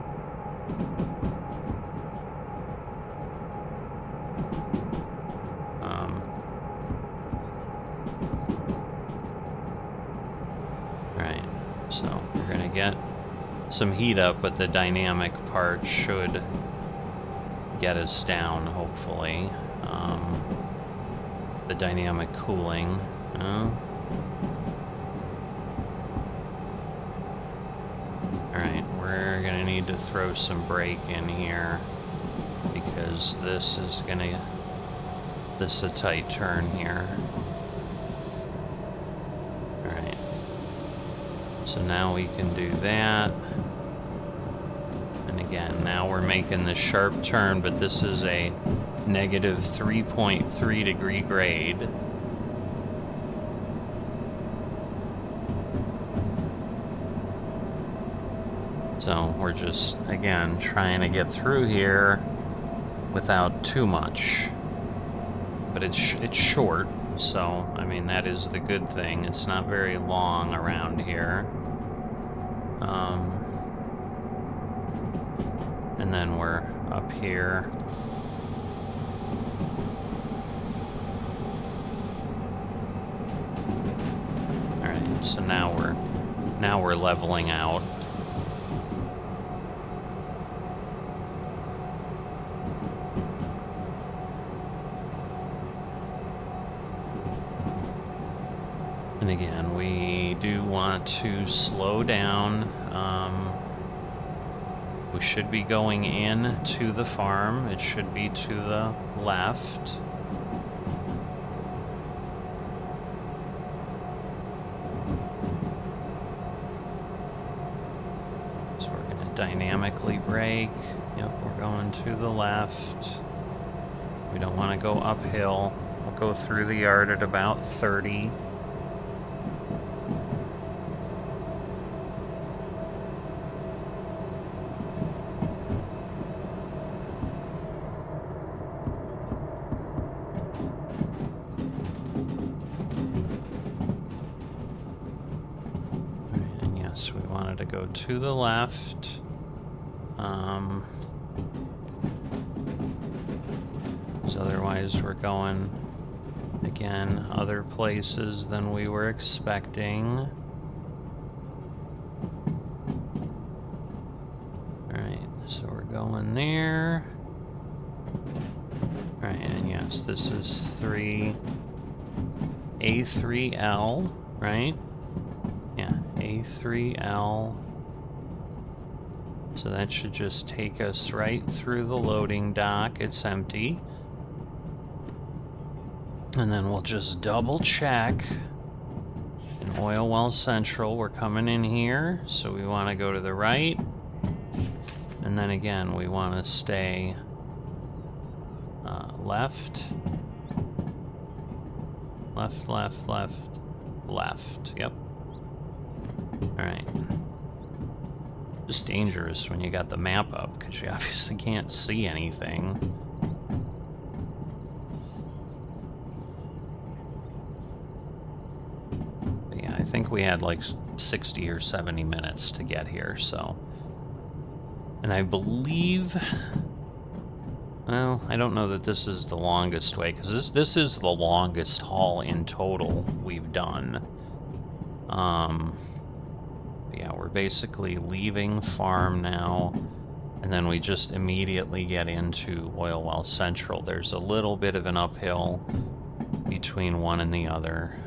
Right, so we're going to get some heat up, but the dynamic part should get us down, hopefully. The dynamic cooling. Alright, we're gonna need to throw some brake in here, because this is a tight turn here. Alright. So now we can do that. And again, now we're making the sharp turn, but this is a negative 3.3 degree grade. So we're just, again, trying to get through here without too much. But it's short, so, I mean, that is the good thing. It's not very long around here. And then we're up here. Alright, so now we're leveling out. And again, we do want to slow down. We should be going in to the farm. It should be to the left. So we're going to dynamically brake. Yep, we're going to the left. We don't want to go uphill. We'll go through the yard at about 30. yes, we wanted to go to the left. Because otherwise we're going, again, other places than we were expecting. Alright, so we're going there. Alright, and yes, this is A3L, right? Yeah, A3L. So that should just take us right through the loading dock. It's empty. And then we'll just double check. In Oil Well Central, we're coming in here, so we want to go to the right. And then again, we want to stay left. Left, left, left, left. Yep. Alright. Just dangerous when you got the map up, because you obviously can't see anything. But yeah, I think we had like 60 or 70 minutes to get here, so... And I believe... Well, I don't know that this is the longest way, because this is the longest haul in total we've done. Yeah, we're basically leaving farm now, and then we just immediately get into Oil Well Central. There's a little bit of an uphill between one and the other,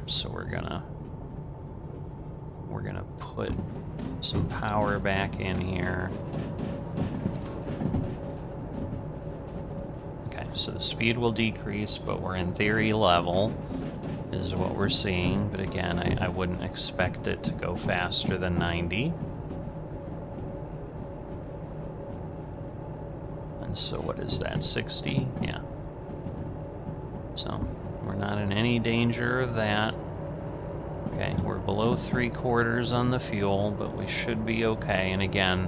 so we're gonna put some power back in here. Okay, so the speed will decrease, but we're in theory level, is what we're seeing. But again, I wouldn't expect it to go faster than 90. And so what is that, 60? Yeah. So we're not in any danger of that. Okay, we're below 3/4 on the fuel, but we should be okay. And again,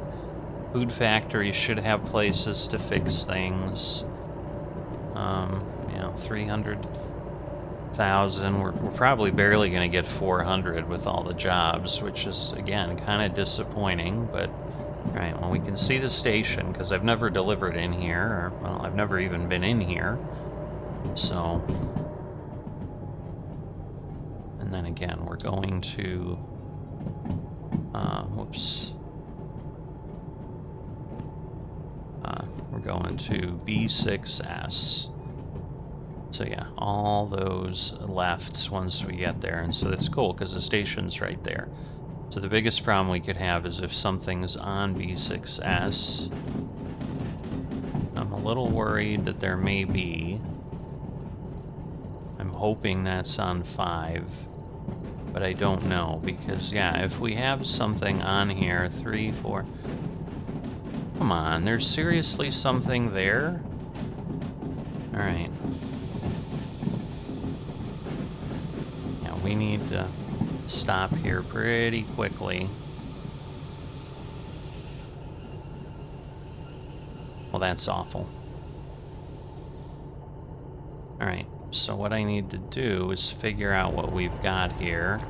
food factories should have places to fix things. You know, 300,000. We're probably barely going to get 400 with all the jobs, which is, again, kind of disappointing. But, right, well, we can see the station, because I've never delivered in here, or, well, I've never even been in here. So, and then again, we're going to, whoops. We're going to B6S. So yeah, all those lefts once we get there. And so that's cool, because the station's right there. So the biggest problem we could have is if something's on B6S. I'm a little worried that there may be. I'm hoping that's on 5. But I don't know, because yeah, if we have something on here, 3, 4... Come on, there's seriously something there? Alright. Yeah, we need to stop here pretty quickly. Well, that's awful. Alright, so what I need to do is figure out what we've got here.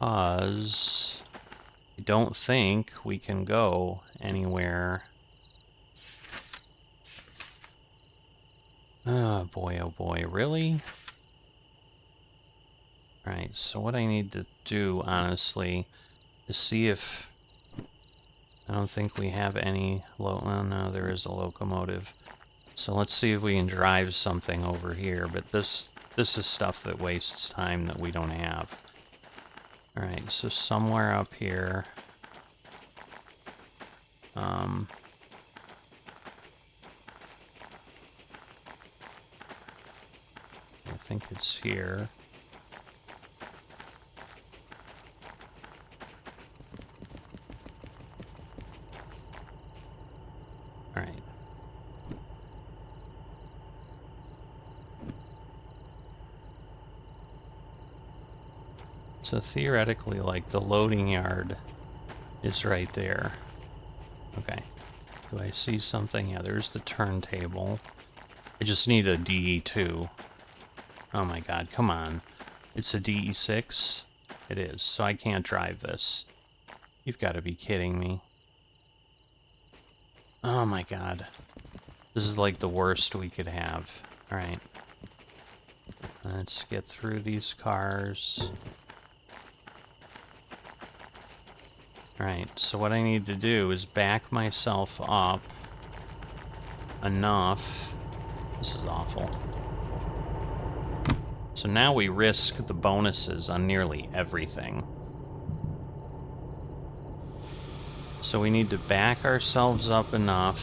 Because I don't think we can go anywhere. Oh boy, really? Alright, so what I need to do, honestly, is see if... I don't think we have any... Well, no, there is a locomotive. So let's see if we can drive something over here, but this is stuff that wastes time that we don't have. Alright, so somewhere up here... I think it's here. Alright. So theoretically, like, the loading yard is right there. Okay. Do I see something? Yeah, there's the turntable. I just need a DE2. Oh my god, come on. It's a DE6? It is, so I can't drive this. You've got to be kidding me. Oh my god. This is like the worst we could have. Alright. Let's get through these cars. Alright, so what I need to do is back myself up enough. This is awful. So now we risk the bonuses on nearly everything. So we need to back ourselves up enough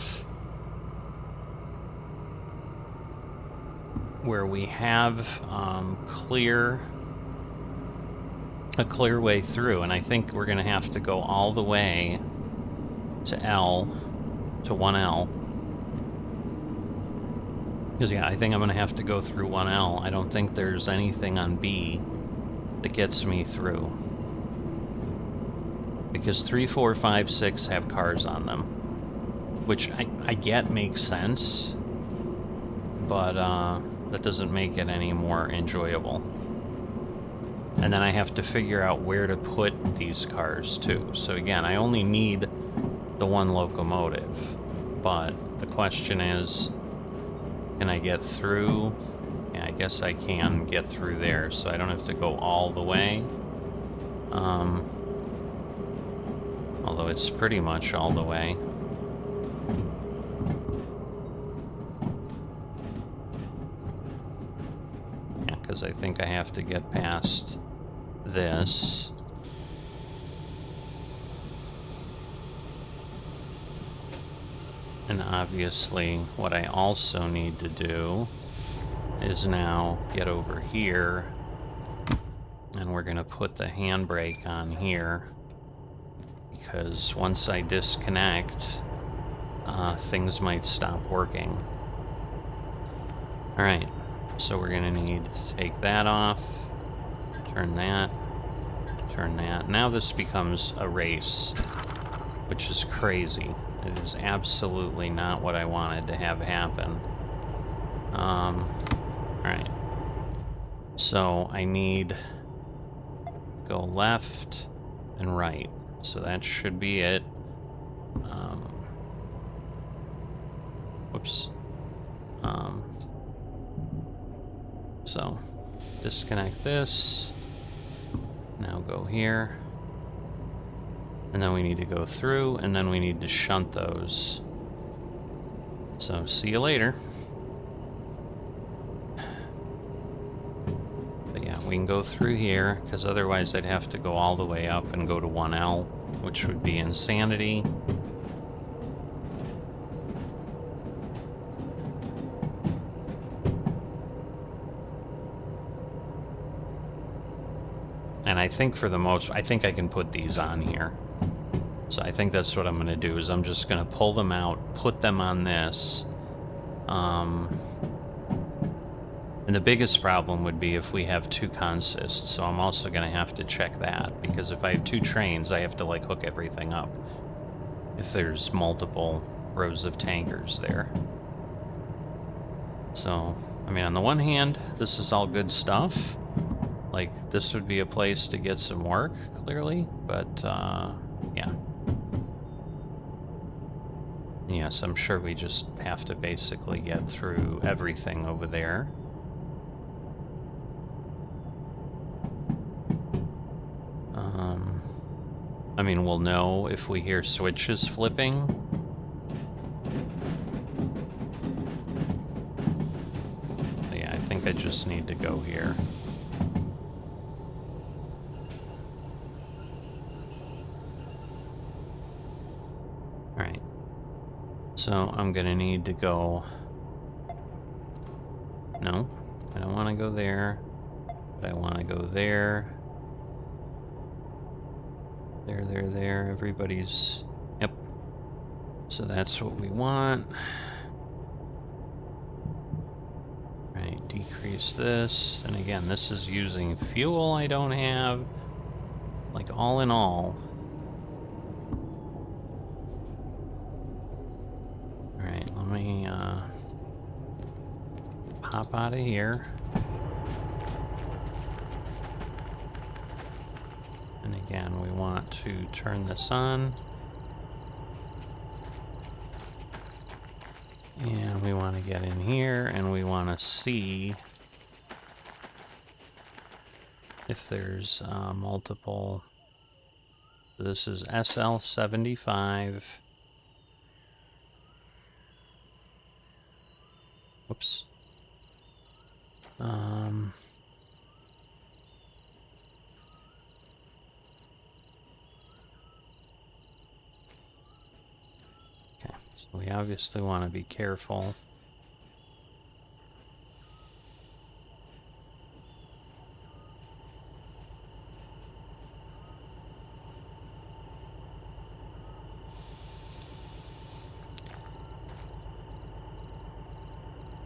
where we have a clear way through, and I think we're going to have to go all the way to L, to 1L. Because, yeah, I think I'm going to have to go through 1L. I don't think there's anything on B that gets me through. Because 3, 4, 5, 6 have cars on them. Which I get makes sense, but that doesn't make it any more enjoyable. And then I have to figure out where to put these cars, too. So again, I only need the one locomotive. But the question is, can I get through? Yeah, I guess I can get through there, so I don't have to go all the way. Although it's pretty much all the way. Yeah, because I think I have to get past this. And obviously, what I also need to do is now get over here, and we're going to put the handbrake on here, because once I disconnect, things might stop working. Alright, so we're going to need to take that off, turn that, turn that. Now this becomes a race, which is crazy. It is absolutely not what I wanted to have happen. Alright. So I need go left and right. So that should be it. Whoops. So disconnect this. Now go here. And then we need to go through, and then we need to shunt those. So, see you later. But yeah, we can go through here, because otherwise I'd have to go all the way up and go to 1L, which would be insanity. And I think for the most, I think I can put these on here. So I think that's what I'm going to do, is I'm just going to pull them out, put them on this. And the biggest problem would be if we have two consists, so I'm also going to have to check that, because if I have two trains, I have to, like, hook everything up if there's multiple rows of tankers there. So, I mean, on the one hand, this is all good stuff. Like, this would be a place to get some work, clearly, but, yeah. Yes, I'm sure we just have to basically get through everything over there. I mean, we'll know if we hear switches flipping. But yeah, I think I just need to go here. Alright. So I'm gonna need to go... No, I don't want to go there, but I want to go there. There, everybody's... Yep. So that's what we want. Right, decrease this. And again, this is using fuel I don't have. Like, all in all. Alright, let me, Pop out of here. And again, we want to turn this on. And we want to get in here, and we want to see if there's multiple. This is SL75. Whoops. Okay, so we obviously want to be careful.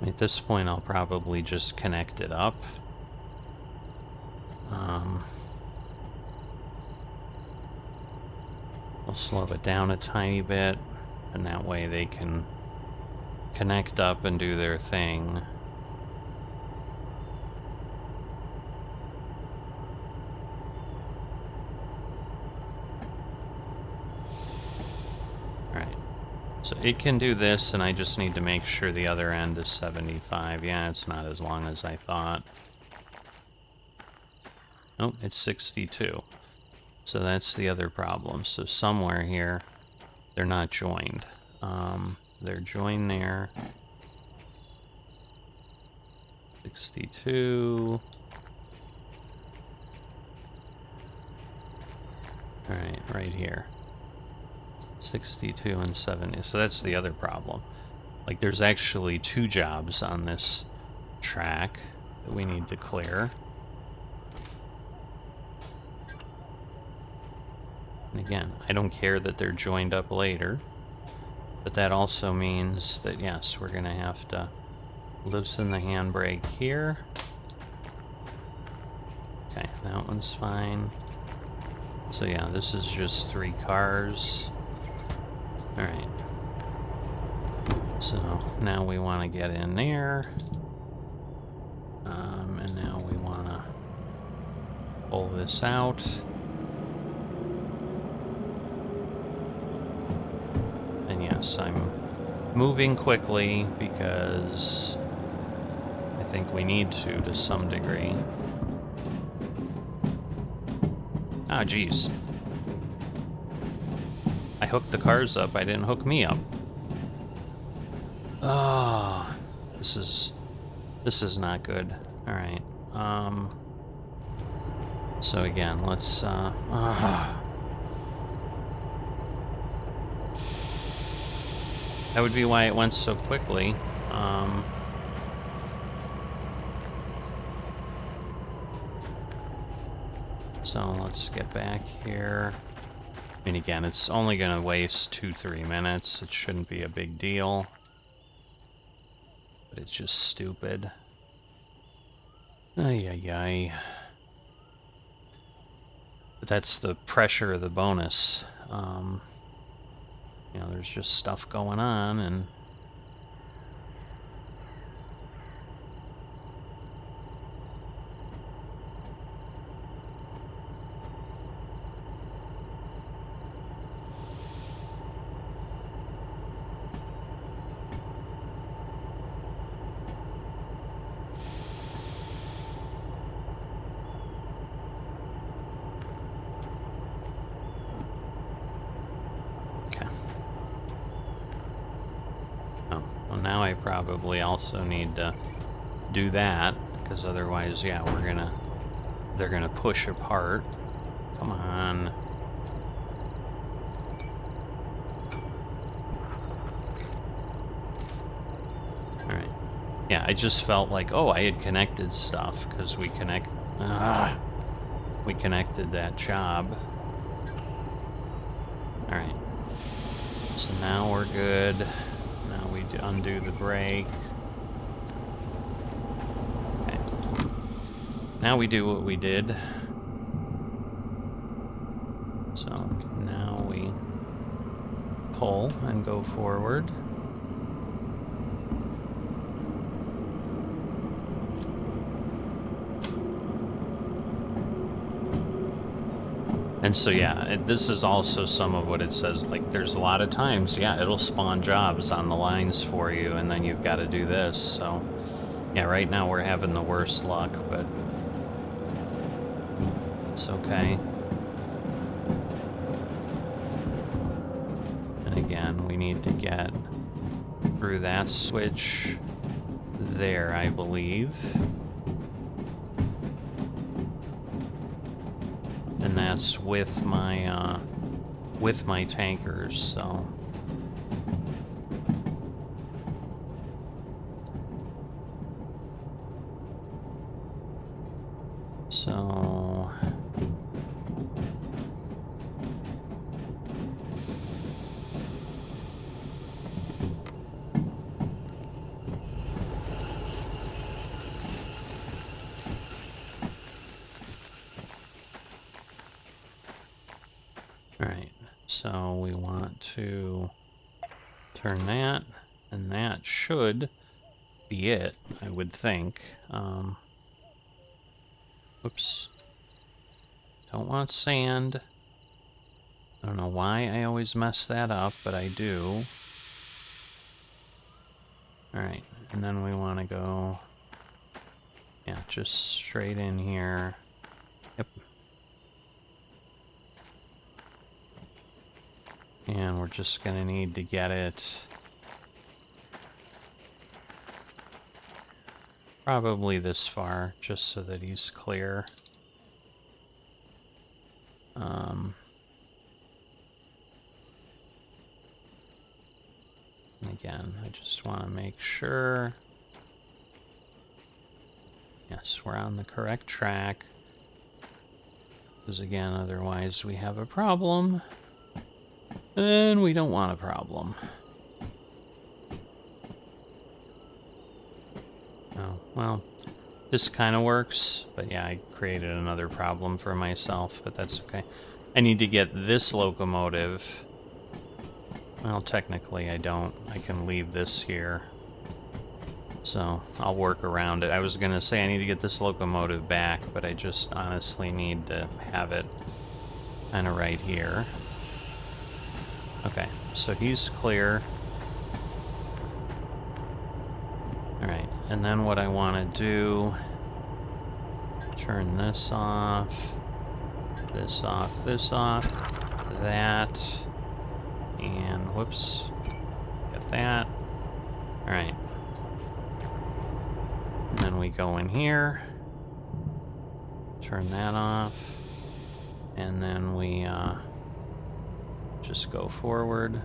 At this point, I'll probably just connect it up. We'll slow it down a tiny bit, and that way they can connect up and do their thing. Alright, so it can do this, and I just need to make sure the other end is 75. Yeah, it's not as long as I thought. Nope, it's 62. So that's the other problem. So somewhere here, they're not joined. They're joined there. 62. Alright, right here. 62 and 70. So that's the other problem. Like, there's actually 2 jobs on this track that we need to clear. And again, I don't care that they're joined up later, but that also means that, yes, we're going to have to loosen the handbrake here. Okay, that one's fine. So yeah, this is just 3 cars. Alright. So now we want to get in there. And now we want to pull this out. Yes, I'm moving quickly because I think we need to some degree. Ah, geez. I hooked the cars up, I didn't hook me up. Ah, this is not good. Alright. So again, let's that would be why it went so quickly. So let's get back here. I mean, again, it's only going to waste 2-3 minutes. It shouldn't be a big deal. But it's just stupid. Ay, ay, ay. But that's the pressure of the bonus. You know, there's just stuff going on, and now I probably also need to do that, because otherwise, yeah, they're gonna push apart. Come on. Alright. Yeah, I just felt like, oh, I had connected stuff, because we connected that job. Alright. So now we're good. Now we undo the brake. Okay. Now we do what we did. So now we pull and go forward. And so, yeah, this is also some of what it says. Like, there's a lot of times, yeah, it'll spawn jobs on the lines for you, and then you've got to do this. So, yeah, right now we're having the worst luck, but it's okay. And again, we need to get through that switch there, I believe. And that's with my tankers, so. So. Alright, so we want to turn that, and that should be it, I would think. Oops. Don't want sand. I don't know why I always mess that up, but I do. Alright, and then we want to go, yeah, just straight in here. Yep. And we're just going to need to get it probably this far, just so that he's clear. Again, I just want to make sure. Yes, we're on the correct track. Because again, otherwise we have a problem. And we don't want a problem. Oh, well, this kind of works. But yeah, I created another problem for myself, but that's okay. I need to get this locomotive. Well, technically I don't. I can leave this here. So, I'll work around it. I was gonna say I need to get this locomotive back, but I just honestly need to have it kind of right here. Okay, so he's clear. Alright, and then what I want to do, turn this off, this off, this off, that, and whoops, get that. Alright. And then we go in here, turn that off, and then we just go forward.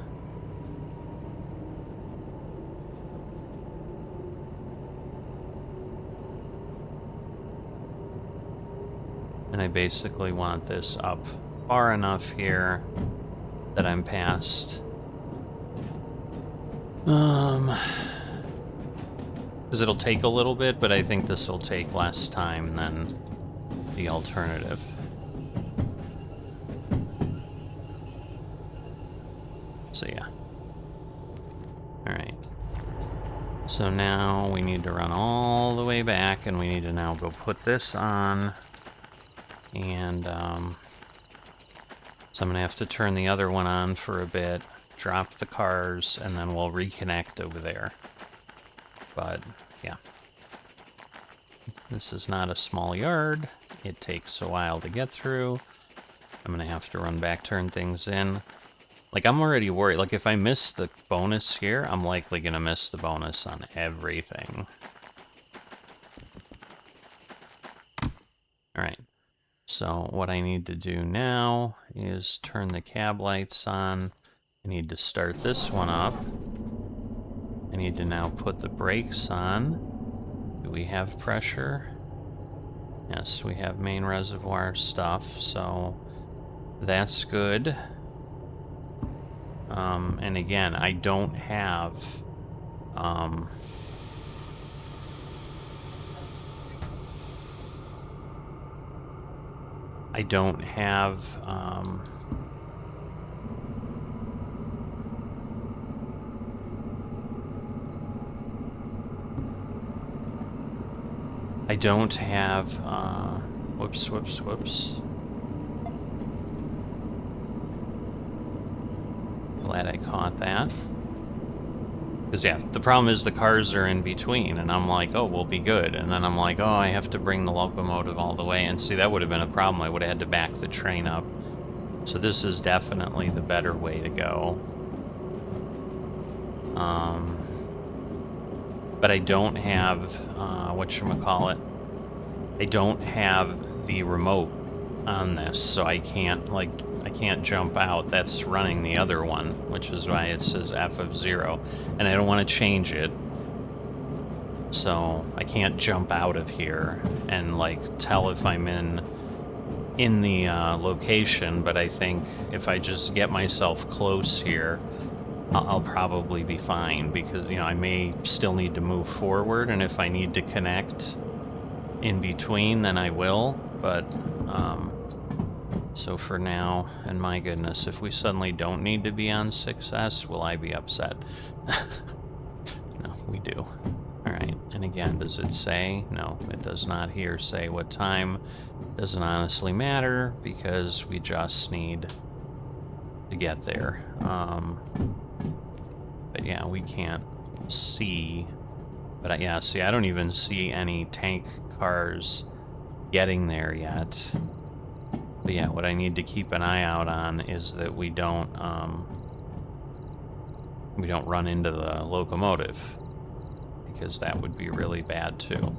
And I basically want this up far enough here that I'm past. Because it'll take a little bit, but I think this will take less time than the alternative. So yeah. Alright. So now we need to run all the way back, and we need to now go put this on. And so I'm going to have to turn the other one on for a bit, drop the cars, and then we'll reconnect over there. But, yeah. This is not a small yard. It takes a while to get through. I'm going to have to run back, turn things in. Like, I'm already worried. Like, if I miss the bonus here, I'm likely going to miss the bonus on everything. Alright. So what I need to do now is turn the cab lights on. I need to start this one up. I need to now put the brakes on. Do we have pressure? Yes, we have main reservoir stuff, so that's good. And again, I don't have... I don't have, whoops. Glad I caught that. Because, yeah, the problem is the cars are in between, and I'm like, oh, we'll be good. And then I'm like, oh, I have to bring the locomotive all the way. And see, that would have been a problem. I would have had to back the train up. So this is definitely the better way to go. But I don't have, whatchamacallit, I don't have the remote on this, so I can't, like, I can't jump out. That's running the other one, which is why it says F of 0. And I don't want to change it. So I can't jump out of here and, like, tell if I'm in the location, but I think if I just get myself close here, I'll probably be fine, because, you know, I may still need to move forward, and if I need to connect in between, then I will, but, so for now, and my goodness, if we suddenly don't need to be on 6S, will I be upset? No, we do. Alright, and again, does it say? No, it does not here say what time. Doesn't honestly matter, because we just need to get there. But yeah, we can't see. But yeah, see, I don't even see any tank cars getting there yet. But yeah, what I need to keep an eye out on is that we don't run into the locomotive, because that would be really bad too.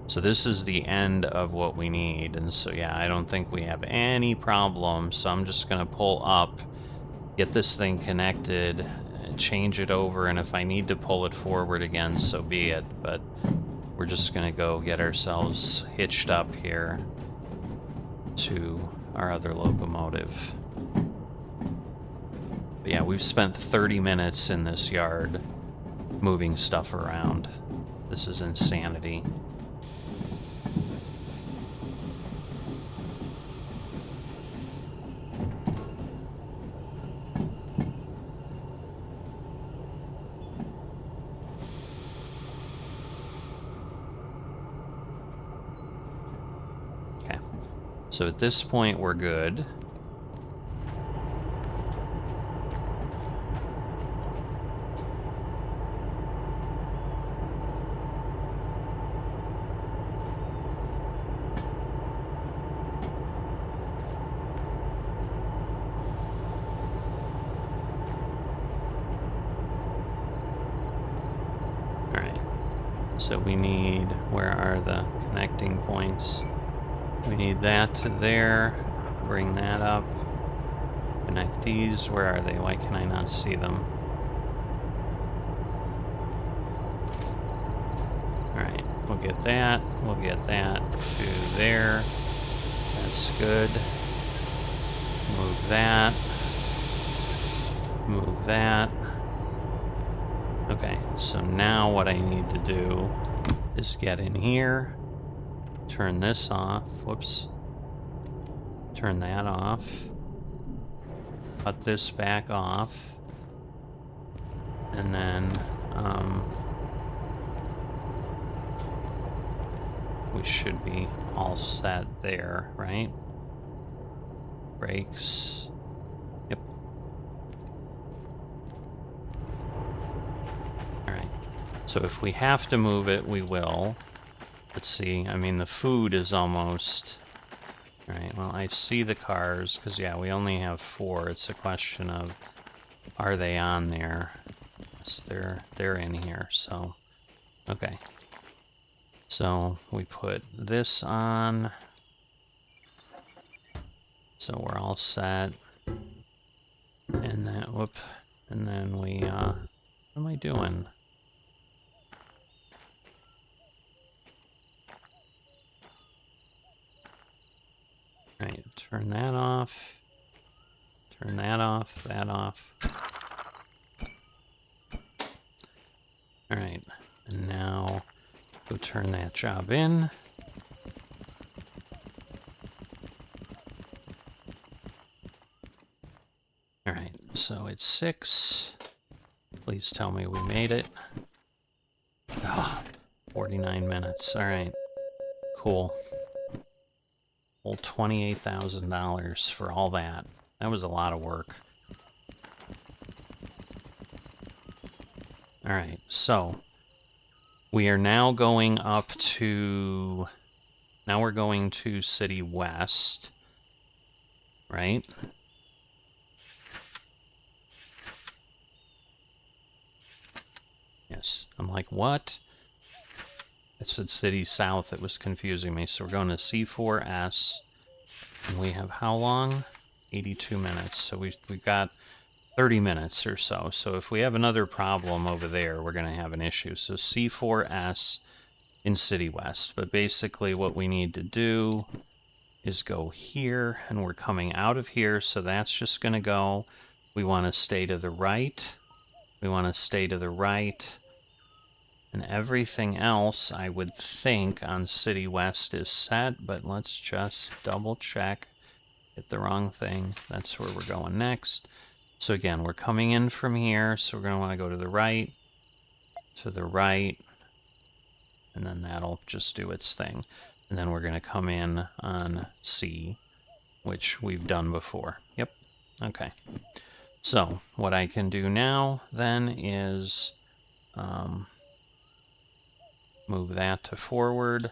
So this is the end of what we need, and so yeah, I don't think we have any problem, so I'm just gonna pull up, get this thing connected, and change it over, and if I need to pull it forward again, so be it, but we're just gonna go get ourselves hitched up here to our other locomotive. But yeah, we've spent 30 minutes in this yard moving stuff around. This is insanity. Okay, so at this point we're good. So we need, where are the connecting points? We need that to there, bring that up, connect these, where are they? Why can I not see them? Alright, we'll get that to there, that's good. Move that. Okay, so now what I need to do is get in here, turn this off, whoops, turn that off, cut this back off, and then we should be all set there, right? Brakes. Yep. Alright. So if we have to move it, we will. Let's see. I mean, the food is almost... Alright, well, I see the cars, because, yeah, we only have 4. It's a question of, are they on there? Yes, they're in here, so... Okay. So, we put this on... So we're all set. And then, whoop. And then we, what am I doing? Right, turn that off. Turn that off, that off. Alright, and now go turn that job in. Alright, so it's 6. Please tell me we made it. Ah, 49 minutes. Alright, cool. Whole $28,000 for all that. That was a lot of work. Alright, so we are now going up to... Now we're going to City West, right? Yes, I'm like, what? It said City South, it was confusing me. So we're going to C4S, and we have how long? 82 minutes, so we've got 30 minutes or so. So if we have another problem over there, we're going to have an issue. So C4S in City West. But basically what we need to do is go here, and we're coming out of here, so that's just going to go. We want to stay to the right. We want to stay to the right. And everything else, I would think, on City West is set, but let's just double check. Hit the wrong thing. That's where we're going next. So again, we're coming in from here, so we're going to want to go to the right, and then that'll just do its thing. And then we're going to come in on C, which we've done before. Yep. Okay. So what I can do now then is move that to forward,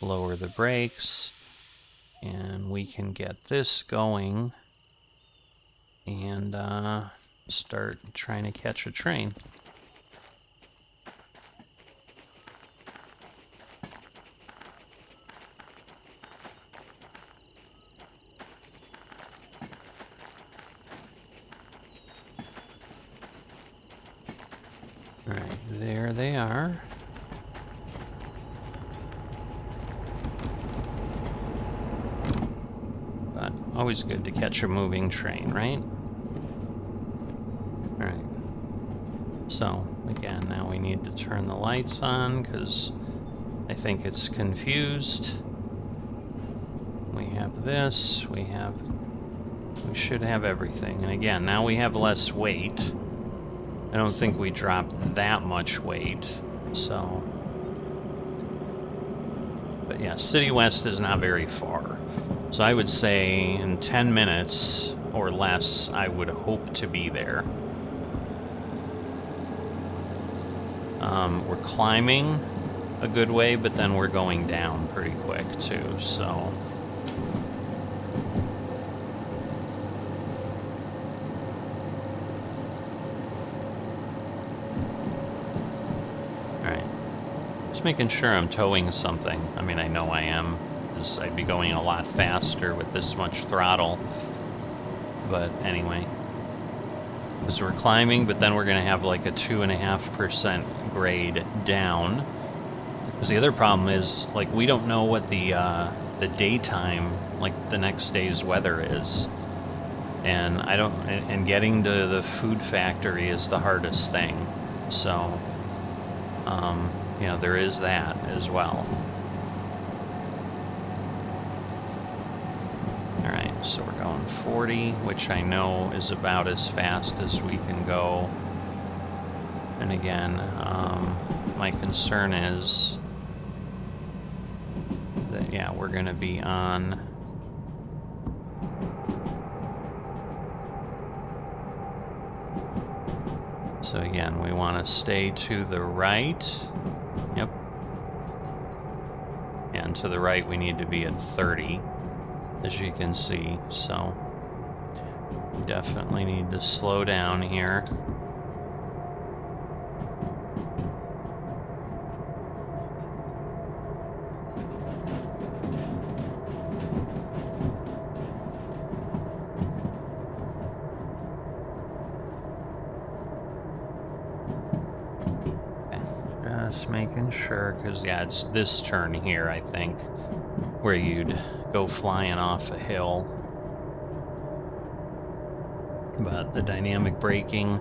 lower the brakes, and we can get this going and start trying to catch a train. Alright, there they are. But always good to catch a moving train, right? Alright. So, again, now we need to turn the lights on, because I think it's confused. We have this, we should have everything. And again, now we have less weight. I don't think we dropped that much weight, so... But yeah, City West is not very far. So I would say in 10 minutes or less, I would hope to be there. We're climbing a good way, but then we're going down pretty quick too, so... Making sure I'm towing something. I mean, I know I am, because I'd be going a lot faster with this much throttle. But anyway, because we're climbing, but then we're going to have like a 2.5% grade down. Because the other problem is, like, we don't know what the daytime, like the next day's weather is, and and getting to the food factory is the hardest thing. So, you know, there is that as well. Alright, so we're going 40, which I know is about as fast as we can go. And again, my concern is that, yeah, we're going to be on... So again, we want to stay to the right. Yep. And to the right, we need to be at 30, as you can see. So we definitely need to slow down here. Just making sure, because yeah, it's this turn here, I think, where you'd go flying off a hill. But the dynamic braking,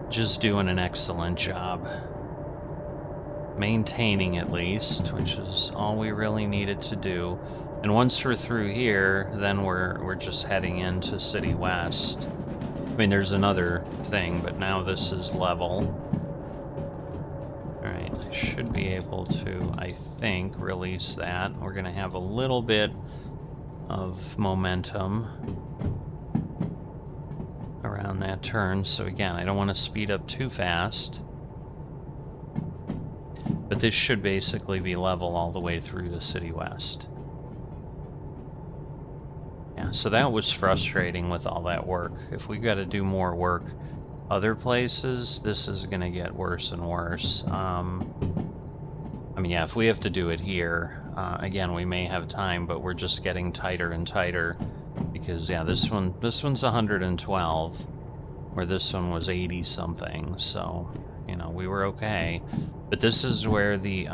just doing an excellent job. Maintaining at least, which is all we really needed to do. And once we're through here, then we're just heading into City West. I mean, there's another thing, but now this is level. Alright, I should be able to, I think, release that. We're going to have a little bit of momentum around that turn. So again, I don't want to speed up too fast. But this should basically be level all the way through the city west. Yeah, so that was frustrating with all that work. If we got to do more work other places, this is going to get worse and worse. I mean, yeah, if we have to do it here, again, we may have time, but we're just getting tighter and tighter because, yeah, this one's 112, where this one was 80 something. So, you know, we were okay. But this is where the,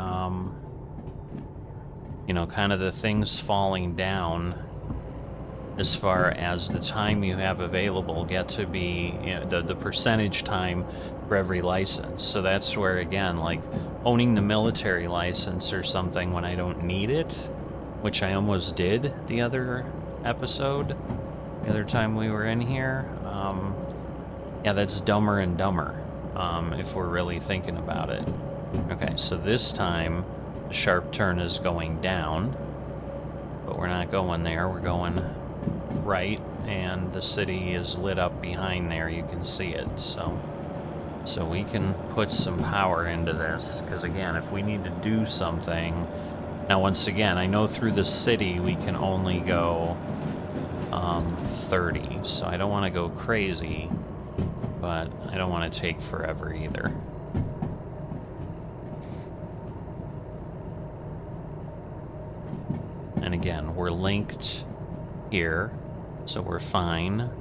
you know, kind of the things falling down as far as the time you have available get to be, you know, the percentage time for every license. So that's where, again, like owning the military license or something when I don't need it, which I almost did the other episode, the other time we were in here. Yeah, that's dumber and dumber, if we're really thinking about it. Okay, so this time the sharp turn is going down, but we're not going there, we're going right, and the city is lit up behind there, you can see it. So we can put some power into this, because again, if we need to do something, now once again, I know through the city we can only go 30, so I don't want to go crazy, but I don't want to take forever either. And again, we're linked here, so we're fine.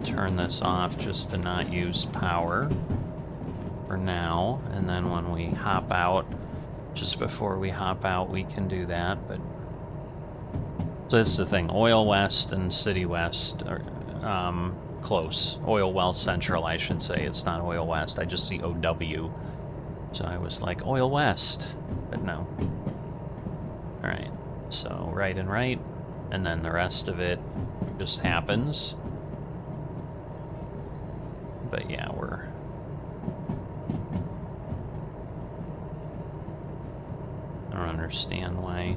Turn this off just to not use power for now, and then when we hop out, just before we hop out, we can do that. But so that's the thing, Oil West and City West are close. Oil Well Central, I should say. It's not Oil West, I just see OW, so I was like Oil West, but no. Alright, so right and right, and then the rest of it just happens. But yeah, I don't understand why.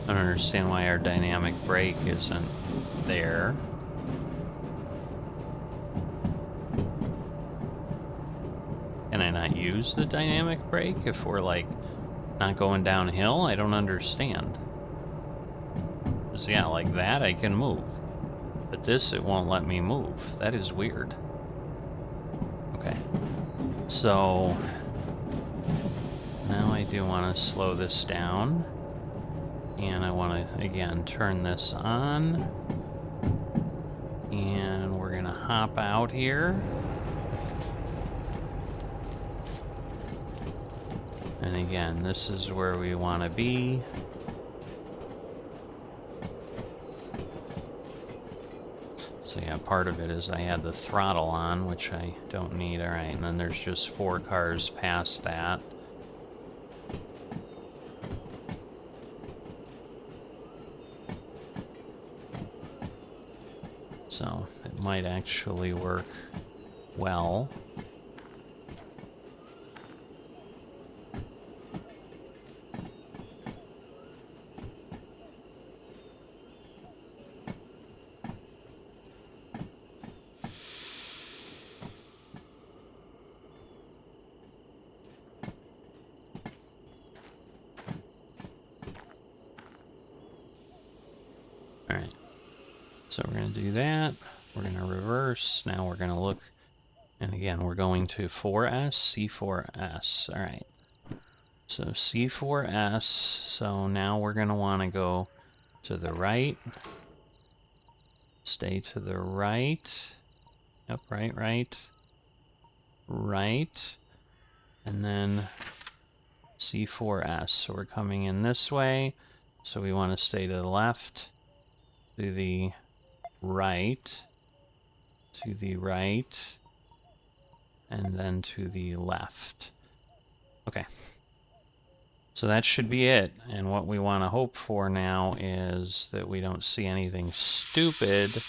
I don't understand why our dynamic brake isn't there. Can I not use the dynamic brake if we're, like, not going downhill? I don't understand. So yeah, like that I can move. But this, it won't let me move. That is weird. Okay. So now I do want to slow this down. And I want to, again, turn this on. And we're going to hop out here. And again, this is where we want to be. So yeah, part of it is I had the throttle on, which I don't need. Alright, and then there's just 4 cars past that. So it might actually work well. Alright, so we're going to do that. We're going to reverse. Now we're going to look, and again, we're going to 4S, C4S. Alright, so C4S, so now we're going to want to go to the right. Stay to the right. Yep, right. And then C4S. So we're coming in this way. So we want to stay to the left, to the right, and then to the left. Okay. So that should be it. And what we want to hope for now is that we don't see anything stupid,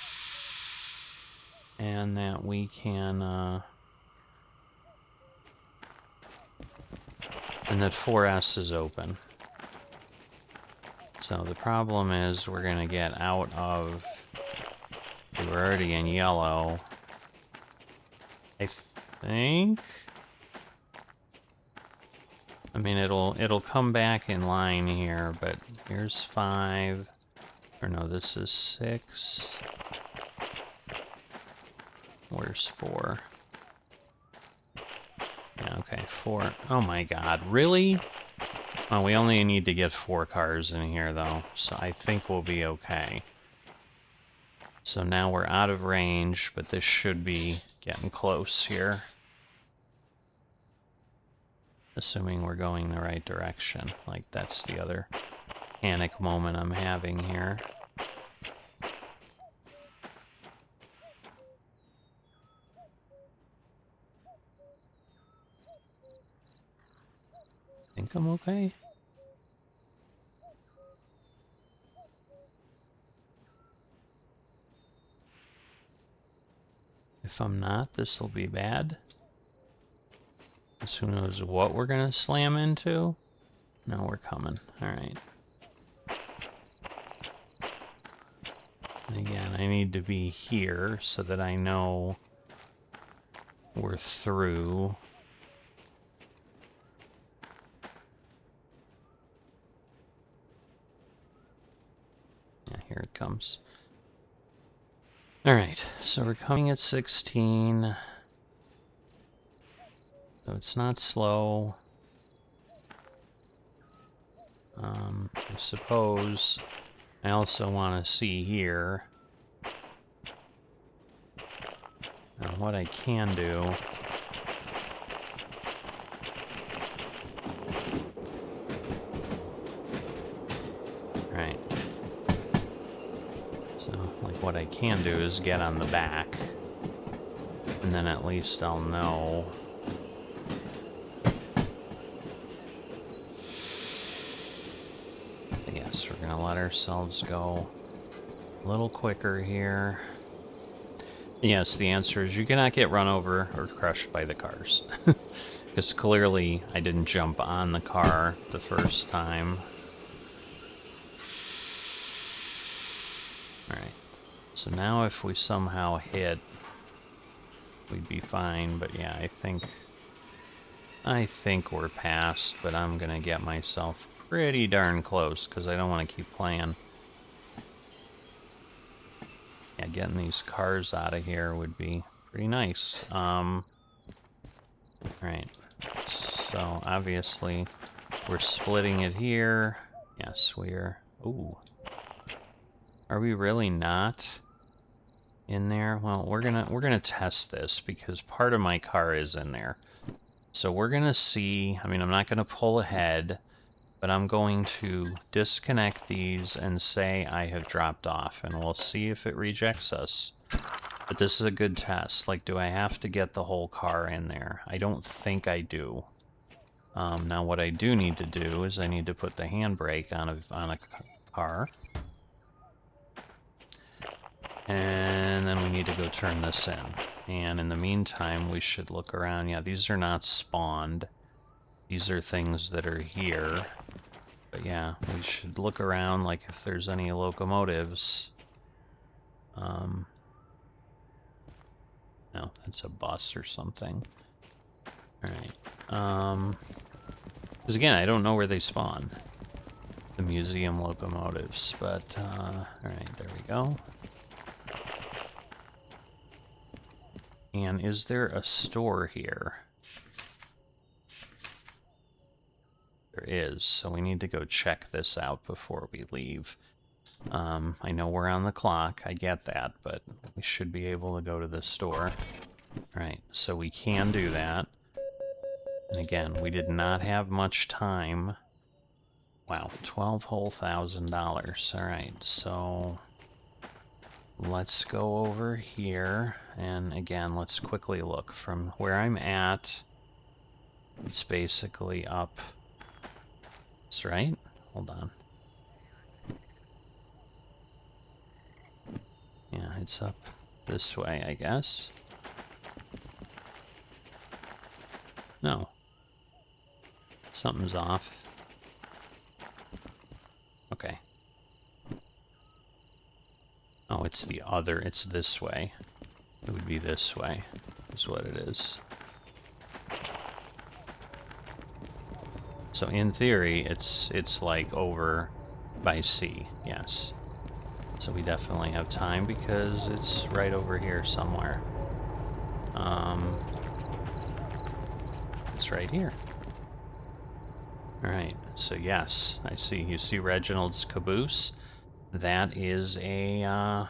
and that we can, and that 4S is open. So the problem is we're going to get out of, we're already in yellow, think. I mean, it'll come back in line here, but here's 5. Or no, this is 6. Where's 4? Yeah, okay, 4. Oh my god, really? Oh, we only need to get 4 cars in here, though, so I think we'll be okay. So now we're out of range, but this should be getting close here. Assuming we're going the right direction. Like, that's the other panic moment I'm having here. I think I'm okay. If I'm not, this will be bad. Because who knows what we're going to slam into? No, we're coming. Alright. And again, I need to be here so that I know we're through. Yeah, here it comes. Alright, so we're coming at 16. So it's not slow. I suppose I also want to see here. Now what I can do... Right. So, like, what I can do is get on the back. And then at least I'll know... Yes, we're gonna let ourselves go a little quicker here. Yes, the answer is you cannot get run over or crushed by the cars. Because clearly I didn't jump on the car the first time. Alright, so now if we somehow hit, we'd be fine, but yeah, I think we're past, but I'm gonna get myself pretty darn close, because I don't want to keep playing. Yeah, getting these cars out of here would be pretty nice. Right, so obviously we're splitting it here. Yes, we're... Ooh. Are we really not in there? Well, we're gonna test this, because part of my car is in there. So we're gonna see... I mean, I'm not gonna pull ahead, but I'm going to disconnect these and say I have dropped off, and we'll see if it rejects us. But this is a good test. Like, do I have to get the whole car in there? I don't think I do. Now, what I do need to do is I need to put the handbrake on a car. And then we need to go turn this in. And in the meantime, we should look around. Yeah, these are not spawned. These are things that are here. But yeah, we should look around, like if there's any locomotives. No, that's a bus or something. Alright. Because again, I don't know where they spawn. The museum locomotives, but, alright, there we go. And is there a store here? There is, so we need to go check this out before we leave. I know we're on the clock, I get that, but we should be able to go to the store. Alright, so we can do that. And again, we did not have much time. Wow, $12,000. Alright, so let's go over here, and again, let's quickly look. From where I'm at, it's basically up. That's right? Hold on. Yeah, it's up this way, I guess. No. Something's off. Okay. Oh, it's the other, it's this way. It would be this way, is what it is. So in theory, it's like over by sea, yes. So we definitely have time because it's right over here somewhere. It's right here. Alright, so yes, I see. You see Reginald's caboose? That is a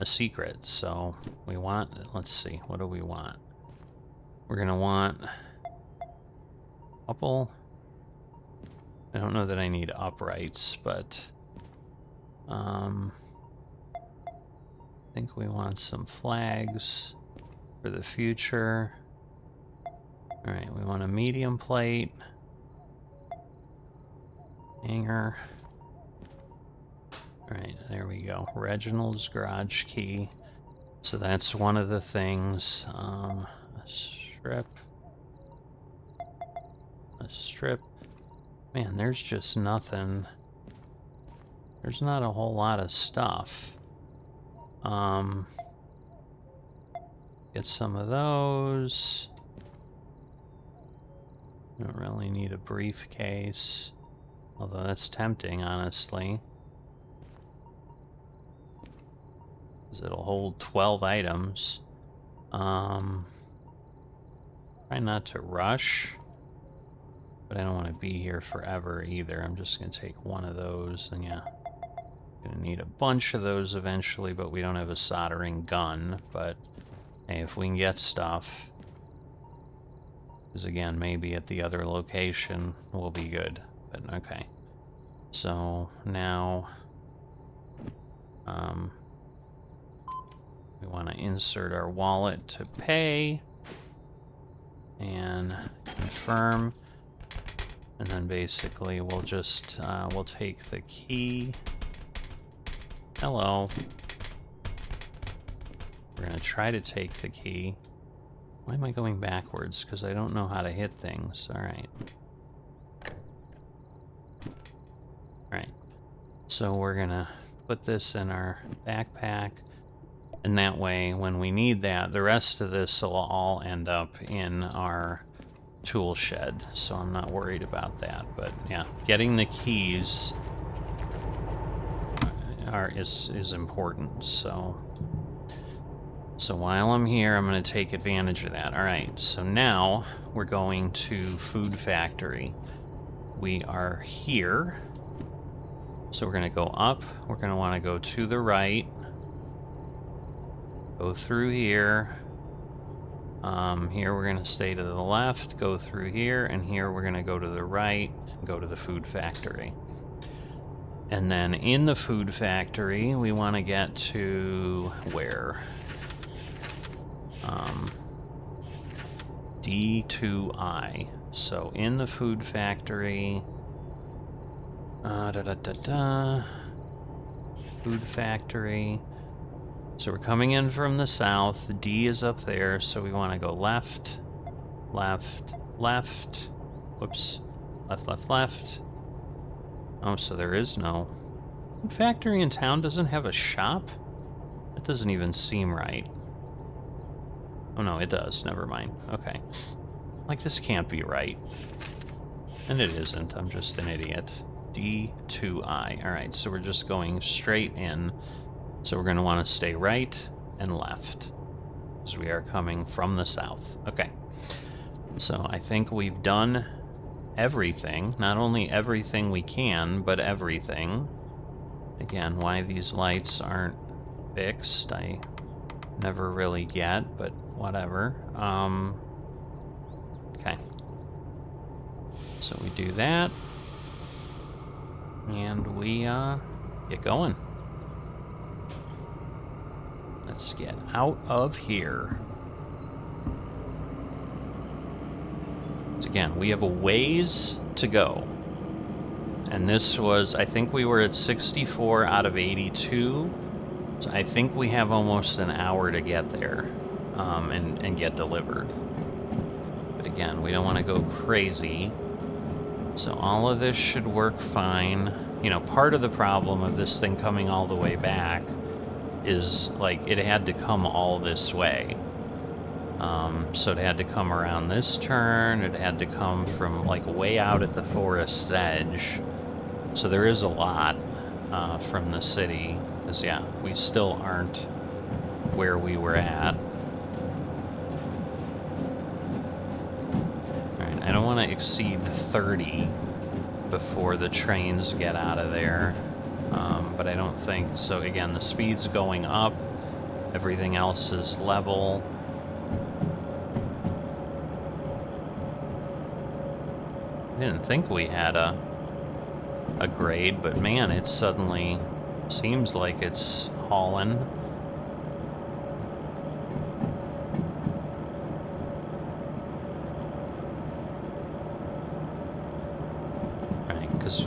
secret. So we want, let's see, what do we want? We're gonna want a couple. I don't know that I need uprights, but I think we want some flags for the future. Alright, we want a medium plate. Hanger. Alright, there we go. Reginald's garage key. So that's one of the things. A strip. A strip. Man, there's just nothing. There's not a whole lot of stuff. Get some of those. Don't really need a briefcase. Although that's tempting, honestly. Because it'll hold 12 items. Try not to rush. But I don't want to be here forever either. I'm just going to take one of those, and yeah. Gonna need a bunch of those eventually, but we don't have a soldering gun. But hey, if we can get stuff, because again, maybe at the other location we'll be good. But okay. So now we want to insert our wallet to pay and confirm. And then basically we'll just, we'll take the key. Hello. We're gonna try to take the key. Why am I going backwards? Because I don't know how to hit things. Alright. Alright. So we're gonna put this in our backpack. And that way, when we need that, the rest of this will all end up in our tool shed, so I'm not worried about that. But yeah, getting the keys is important. So while I'm here, I'm going to take advantage of that. All right, so now we're going to Food Factory. We are here, so we're going to go up. We're going to want to go to the right, go through here. Here we're going to stay to the left, go through here, and here we're going to go to the right and go to the Food Factory. And then in the Food Factory, we want to get to where? D2I. So in the Food Factory, Food Factory. So we're coming in from the south. The D is up there, so we want to go left, left, left. Whoops. Left, left, left. Oh, so there is no Food Factory in town doesn't have a shop? That doesn't even seem right. Oh no, it does. Never mind. Okay. Like, this can't be right. And it isn't. I'm just an idiot. D2I. Alright, so we're just going straight in. So we're going to want to stay right and left, because we are coming from the south. Okay. So I think we've done everything. Not only everything we can, but everything. Again, why these lights aren't fixed, I never really get, but whatever. Okay. So we do that. And we get going. Let's get out of here. So again, we have a ways to go. And this was, I think we were at 64 out of 82. So I think we have almost an hour to get there and get delivered. But again, we don't want to go crazy. So all of this should work fine. You know, part of the problem of this thing coming all the way back is, like, it had to come all this way. So it had to come around this turn, it had to come from like way out at the forest's edge. So there is a lot from the city, because yeah, we still aren't where we were at. Alright, I don't want to exceed 30 before the trains get out of there, but I don't think, so again, the speed's going up, everything else is level. I didn't think we had a grade, but man, it suddenly seems like it's hauling. Right, because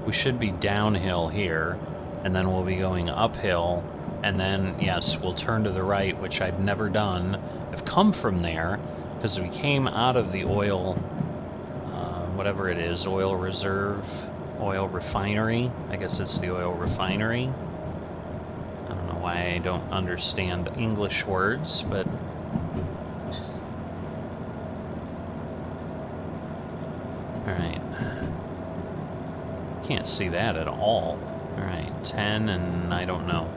we should be downhill here, and then we'll be going uphill, and then, yes, we'll turn to the right, which I've never done. I've come from there, because we came out of the oil, whatever it is, oil reserve, oil refinery. I guess it's the oil refinery. I don't know why I don't understand English words, but... Alright. Can't see that at all. Alright, 10 and I don't know.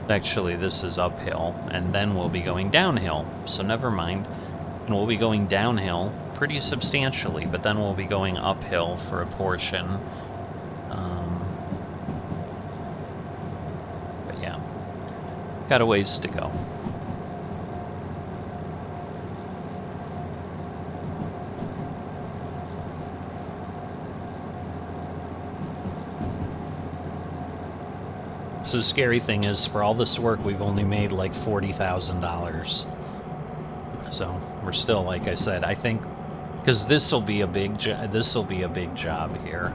Actually, this is uphill, and then we'll be going downhill, so never mind. And we'll be going downhill pretty substantially, but then we'll be going uphill for a portion. But yeah, got a ways to go. So the scary thing is, for all this work, we've only made like $40,000. So we're still, like I said, I think, because this will be a big job here.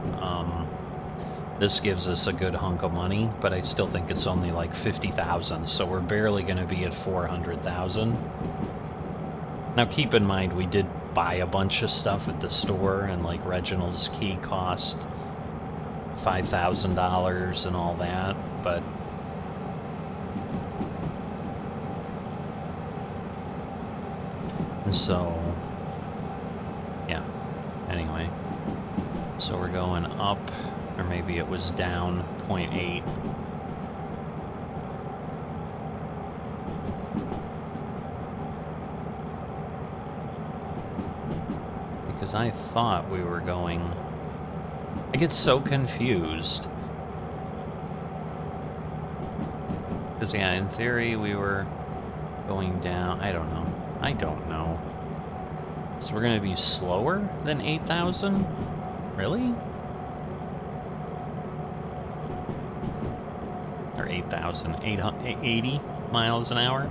This gives us a good hunk of money, but I still think it's only like 50,000. So we're barely going to be at 400,000. Now keep in mind, we did buy a bunch of stuff at the store, and like Reginald's key cost $5,000 and all that, but and so yeah, anyway, so we're going up, or maybe it was down 0.8. Because I thought we were going, I get so confused. Because, yeah, in theory, we were going down. I don't know. So we're going to be slower than 8,000? Really? Or 8,880 miles an hour?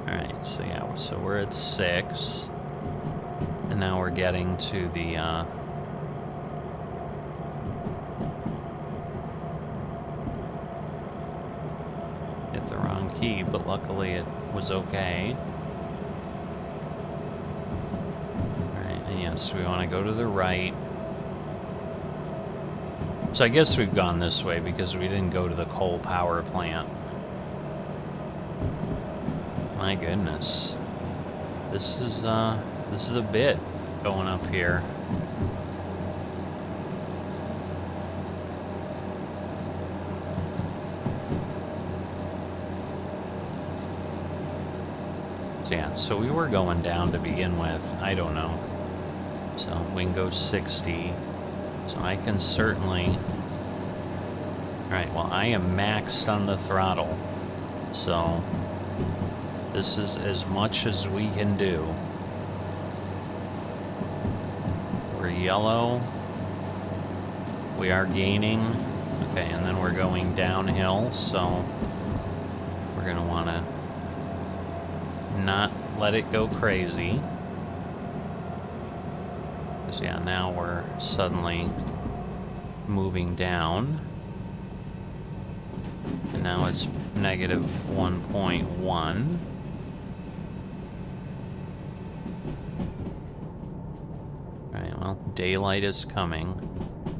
Alright, so yeah, so we're at 6. And now we're getting to the, hit the wrong key, but luckily it was okay. Alright, and yes, we want to go to the right. So I guess we've gone this way because we didn't go to the coal power plant. My goodness. This is a bit going up here. So yeah, so we were going down to begin with. I don't know. So we can go 60. So I can certainly... Alright, well, I am maxed on the throttle. So this is as much as we can do. We're yellow. We are gaining. Okay, and then we're going downhill, so we're going to want to not let it go crazy. Because, yeah, now we're suddenly moving down. And now it's negative 1.1. Alright, well, daylight is coming.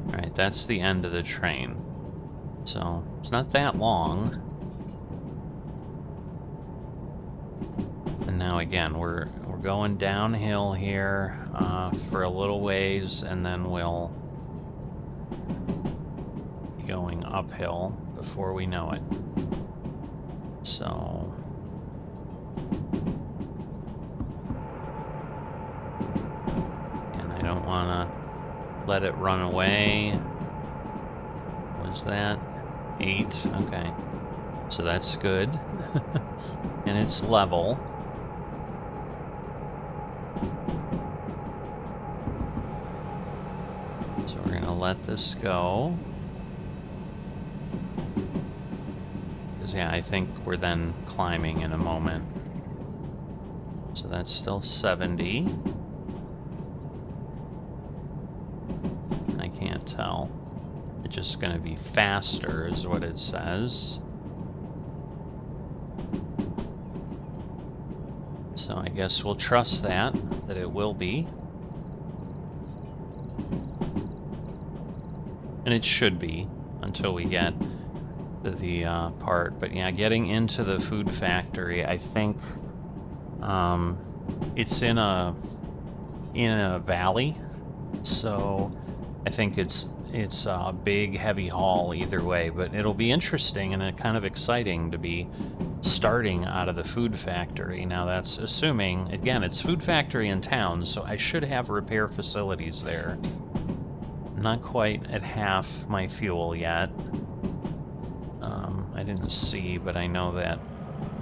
Alright, Alright, that's the end of the train. So, it's not that long. And now again, we're going downhill here for a little ways, and then we'll be going uphill before we know it. So... and I don't want to let it run away. Was that 8? Okay. So that's good. And it's level. So we're going to let this go. Because, yeah, I think we're then climbing in a moment. So that's still 70. I can't tell. It's just going to be faster is what it says. So I guess we'll trust that it will be. And it should be until we get to the part. But yeah, getting into the food factory, I think it's in a valley. So I think it's a big, heavy haul either way, but it'll be interesting and kind of exciting to be starting out of the food factory. Now that's assuming, again, it's food factory in town, so I should have repair facilities there. Not quite at half my fuel yet. I didn't see, but I know that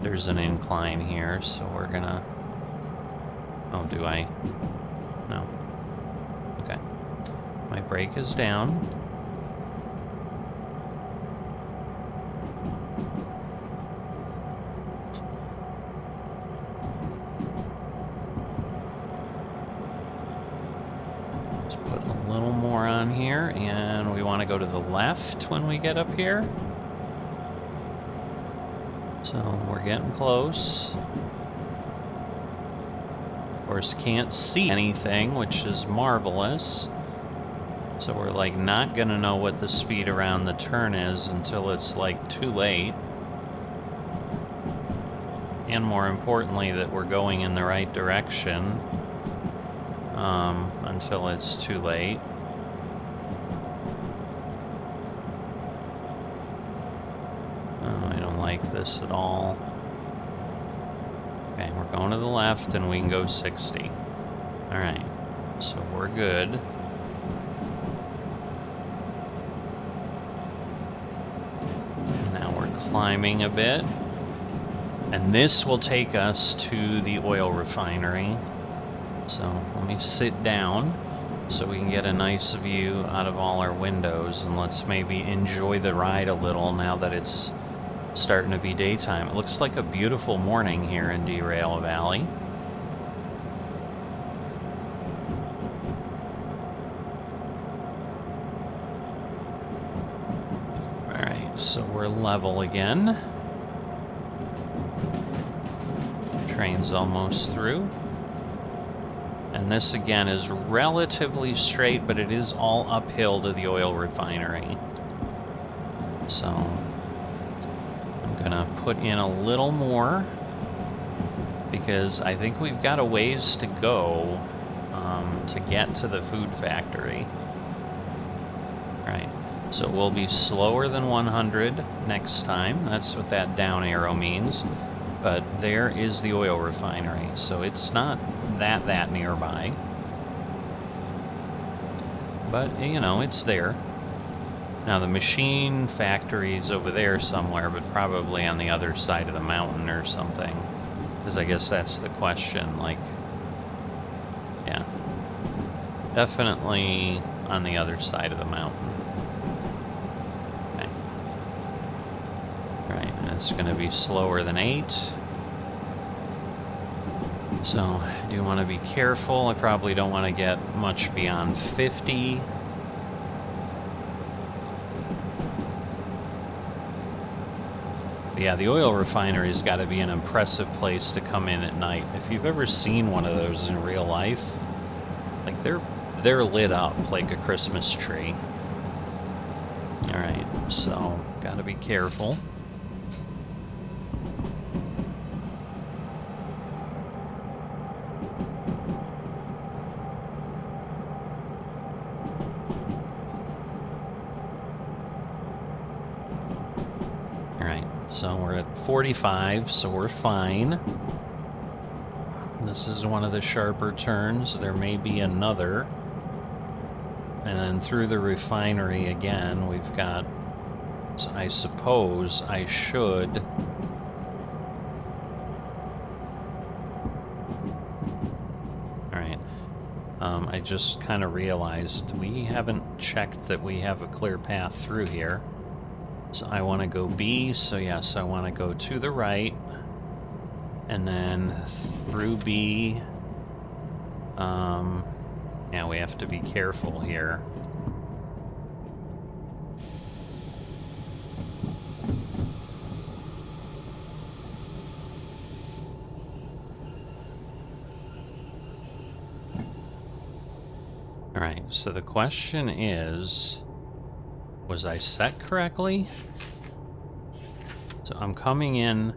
there's an incline here, so we're gonna... oh, do I? No. Okay. My brake is down. Let's put a little more on here, and we want to go to the left when we get up here. So we're getting close. Of course, can't see anything, which is marvelous. So we're like not gonna know what the speed around the turn is until it's like too late. And more importantly, that we're going in the right direction until it's too late. Oh, I don't like this at all. Okay, we're going to the left and we can go 60. Alright, so we're good. Now we're climbing a bit. And this will take us to the oil refinery. So let me sit down so we can get a nice view out of all our windows, and let's maybe enjoy the ride a little now that it's starting to be daytime. It looks like a beautiful morning here in Derail Valley. Alright, so we're level again. Train's almost through. And this again is relatively straight, but it is all uphill to the oil refinery. So I'm gonna put in a little more because I think we've got a ways to go to get to the food factory. Right, so we'll be slower than 100 next time. That's what that down arrow means. But there is the oil refinery, so it's not that nearby. But, you know, it's there. Now, the machine factory's over there somewhere, but probably on the other side of the mountain or something. Because I guess that's the question, like... yeah. Definitely on the other side of the mountain. Okay. Right, and it's going to be slower than 8. So, I do want to be careful. I probably don't want to get much beyond 50. But yeah, the oil refinery's got to be an impressive place to come in at night. If you've ever seen one of those in real life, like they're lit up like a Christmas tree. Alright, so gotta be careful. Alright, so we're at 45, so we're fine. This is one of the sharper turns. There may be another. And then through the refinery again, we've got... So I suppose I should... Alright. I just kind of realized we haven't checked that we have a clear path through here. So I want to go B, so yes, I want to go to the right. And then through B... yeah, we have to be careful here. Alright, so the question is, was I set correctly? So I'm coming in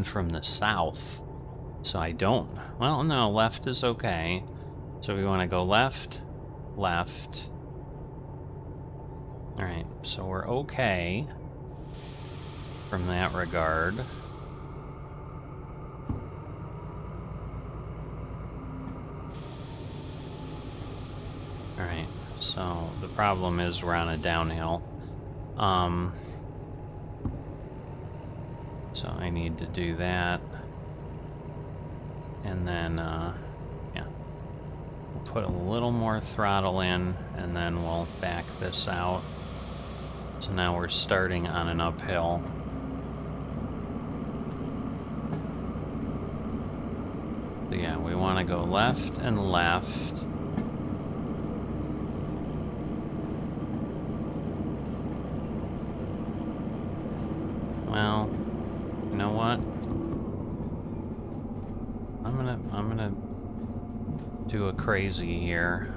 from the south. So I don't, well, no, left is okay. So we want to go left, left. Alright, so we're okay from that regard. Alright, so the problem is we're on a downhill. So I need to do that. And then, yeah. We'll put a little more throttle in, and then we'll back this out. So now we're starting on an uphill. So yeah, we want to go left and left. Well, you know what? I'm gonna do a crazy here.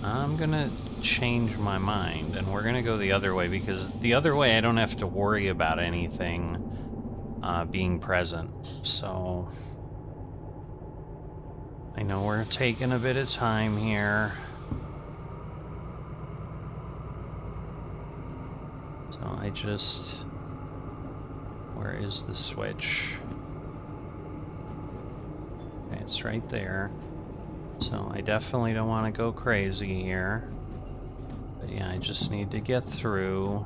I'm gonna change my mind, and we're gonna go the other way, because the other way I don't have to worry about anything being present. So I know we're taking a bit of time here. So I just... Where is the switch? Okay, it's right there. So I definitely don't want to go crazy here. But yeah, I just need to get through.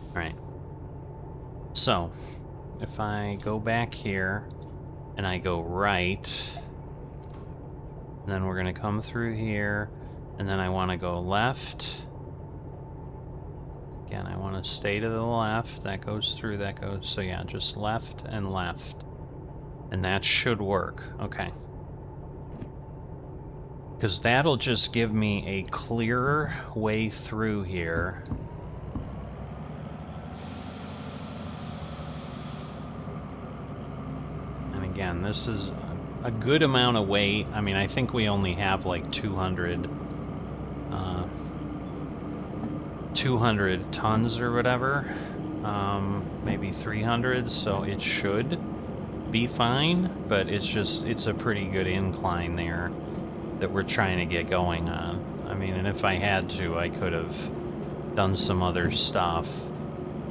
Alright. So, if I go back here, and I go right, and then we're going to come through here, and then I want to go left. Again, I want to stay to the left. That goes through, that goes... So yeah, just left and left. And that should work. Okay. Because that'll just give me a clearer way through here. And again, this is a good amount of weight. I mean, I think we only have like 200 tons or whatever, maybe 300, so it should be fine, but it's a pretty good incline there that we're trying to get going on. I mean, and if I had to, I could have done some other stuff.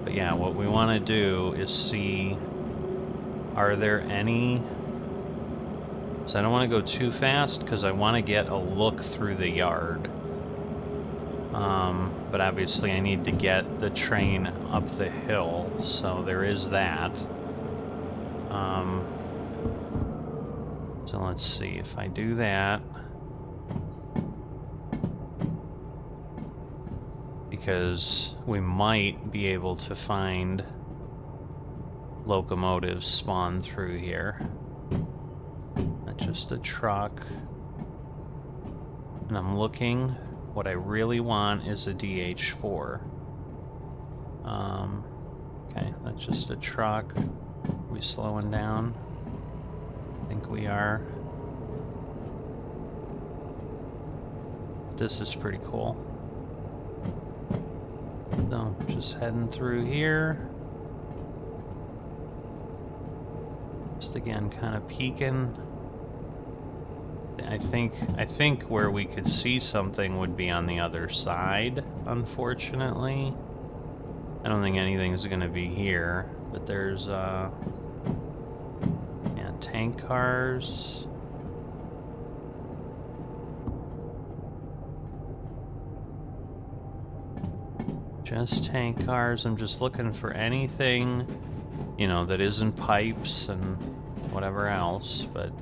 But yeah, what we want to do is see, are there any... So I don't want to go too fast, because I want to get a look through the yard. But obviously I need to get the train up the hill, so there is that. So let's see, if I do that... Because we might be able to find locomotives spawn through here. Not just a truck. And I'm looking... What I really want is a DH4. Okay, that's just a truck. Are we slowing down? I think we are. This is pretty cool. So, just heading through here. Just again, kind of peeking. I think where we could see something would be on the other side, unfortunately. I don't think anything's gonna be here, but there's, yeah, tank cars. Just tank cars. I'm just looking for anything, you know, that isn't pipes and whatever else, but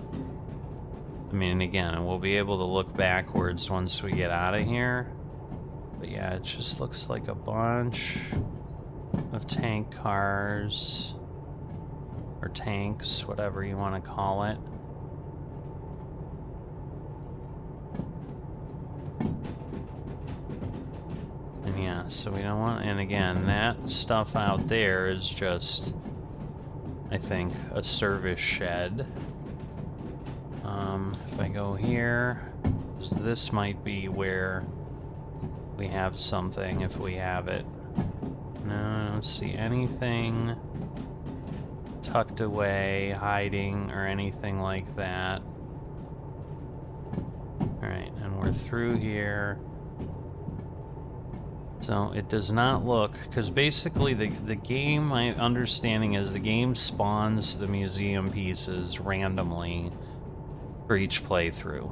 I mean, again, we'll be able to look backwards once we get out of here. But yeah, it just looks like a bunch of tank cars, or tanks, whatever you want to call it. And yeah, so we don't want, and again, that stuff out there is just, I think, a service shed. If I go here, this might be where we have something, if we have it. No, I don't see anything tucked away, hiding, or anything like that. Alright, and we're through here. So it does not look, because basically the game, my understanding is the game spawns the museum pieces randomly for each playthrough.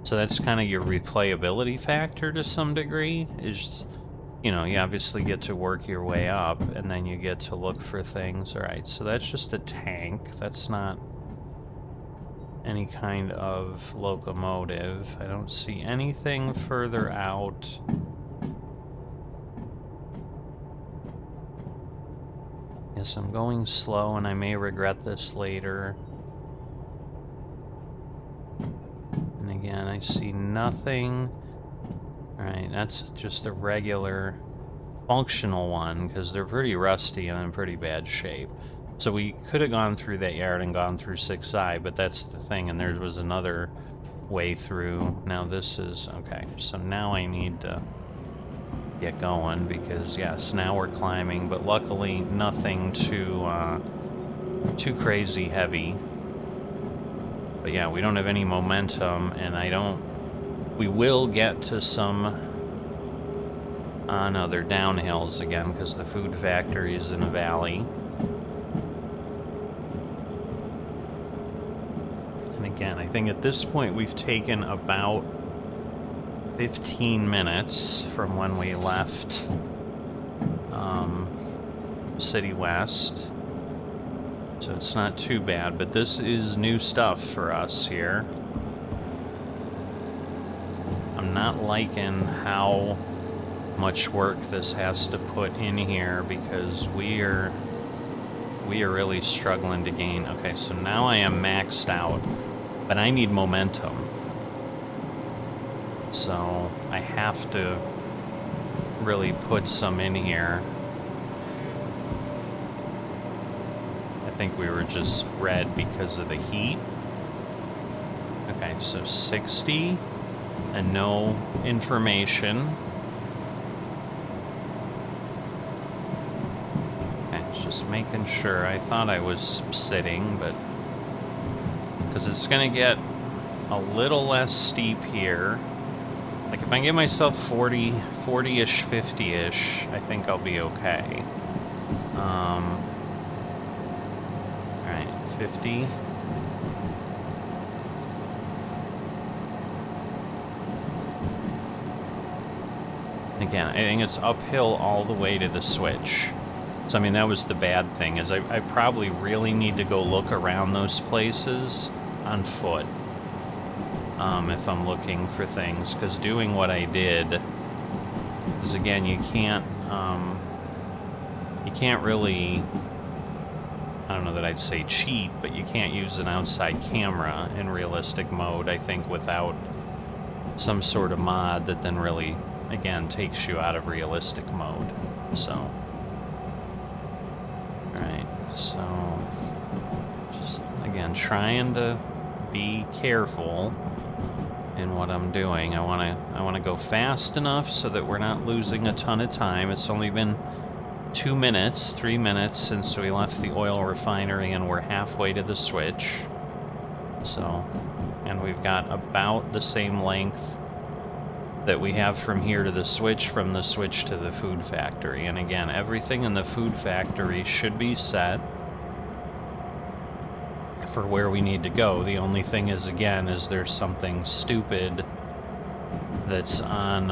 So that's kind of your replayability factor to some degree, is, you know, you obviously get to work your way up, and then you get to look for things. Alright, so that's just a tank. That's not any kind of locomotive. I don't see anything further out. Yes, I'm going slow, and I may regret this later. And again, I see nothing. Alright, that's just a regular functional one, because they're pretty rusty and in pretty bad shape. So we could have gone through that yard and gone through 6i, but that's the thing, and there was another way through. Now this is, okay, so now I need to get going, because yes, now we're climbing, but luckily nothing too crazy heavy. But yeah, we don't have any momentum, and we will get to some, no, they're downhills again, because the food factory is in a valley. And again, I think at this point we've taken about 15 minutes from when we left City West. So it's not too bad, but this is new stuff for us here. I'm not liking how much work this has to put in here, because we are really struggling to gain. Okay, so now I am maxed out, but I need momentum. So I have to really put some in here. I think we were just red because of the heat. Okay, so 60 and no information. Okay, just making sure. I thought I was sitting, but because it's gonna get a little less steep here. Like, if I give myself 40-ish, 50-ish, I think I'll be okay. Alright, 50. Again, I think it's uphill all the way to the switch. So, I mean, that was the bad thing, is I probably really need to go look around those places on foot. If I'm looking for things, because doing what I did, because again, you can't really, I don't know that I'd say cheat, but you can't use an outside camera in realistic mode, I think, without some sort of mod that then really, again, takes you out of realistic mode. So So, just, again, trying to be careful in what I'm doing. I want to go fast enough so that we're not losing a ton of time. It's only been 2 minutes, 3 minutes since we left the oil refinery, and we're halfway to the switch. So, and we've got about the same length that we have from here to the switch, from the switch to the food factory. And again, everything in the food factory should be set for where we need to go. The only thing is, again, is there's something stupid that's on,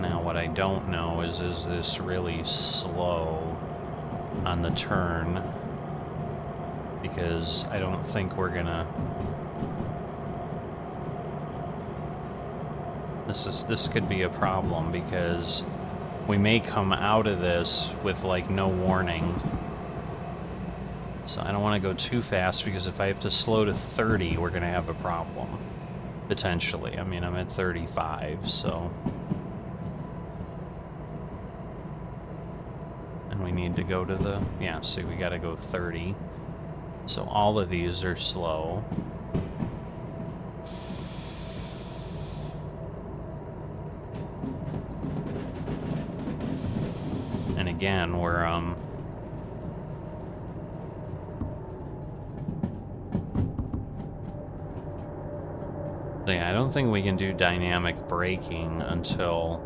now what I don't know is this really slow on the turn? Because I don't think we're gonna... This could be a problem, because we may come out of this with, like, no warning. So I don't want to go too fast, because if I have to slow to 30, we're going to have a problem. Potentially. I mean, I'm at 35, so... And we need to go to the... Yeah, see, we got to go 30. So all of these are slow. And again, we're, so yeah, I don't think we can do dynamic braking until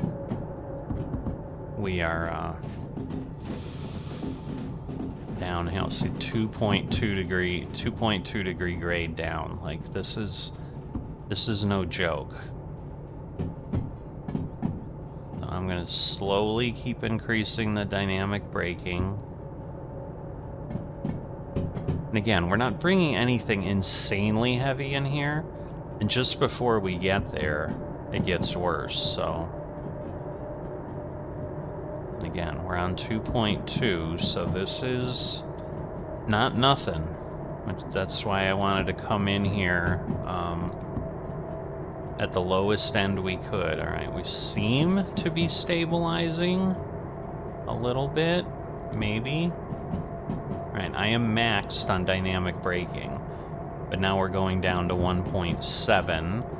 we are, downhill. See, 2.2 degree grade down. Like, this is no joke. So I'm gonna slowly keep increasing the dynamic braking. And again, we're not bringing anything insanely heavy in here, and just before we get there, it gets worse, so... Again, we're on 2.2, so this is not nothing. That's why I wanted to come in here at the lowest end we could. Alright, we seem to be stabilizing a little bit, maybe. Alright, I am maxed on dynamic braking, but now we're going down to 1.7.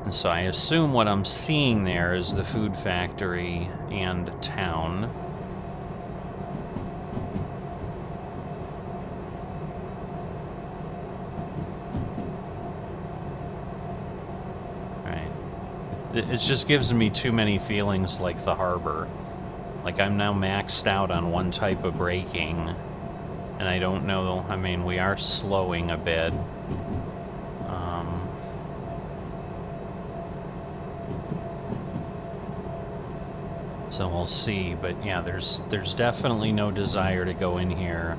And so I assume what I'm seeing there is the food factory and town. Alright. It just gives me too many feelings like the harbor. Like, I'm now maxed out on one type of braking, and I don't know, I mean, we are slowing a bit. So we'll see, but yeah, there's definitely no desire to go in here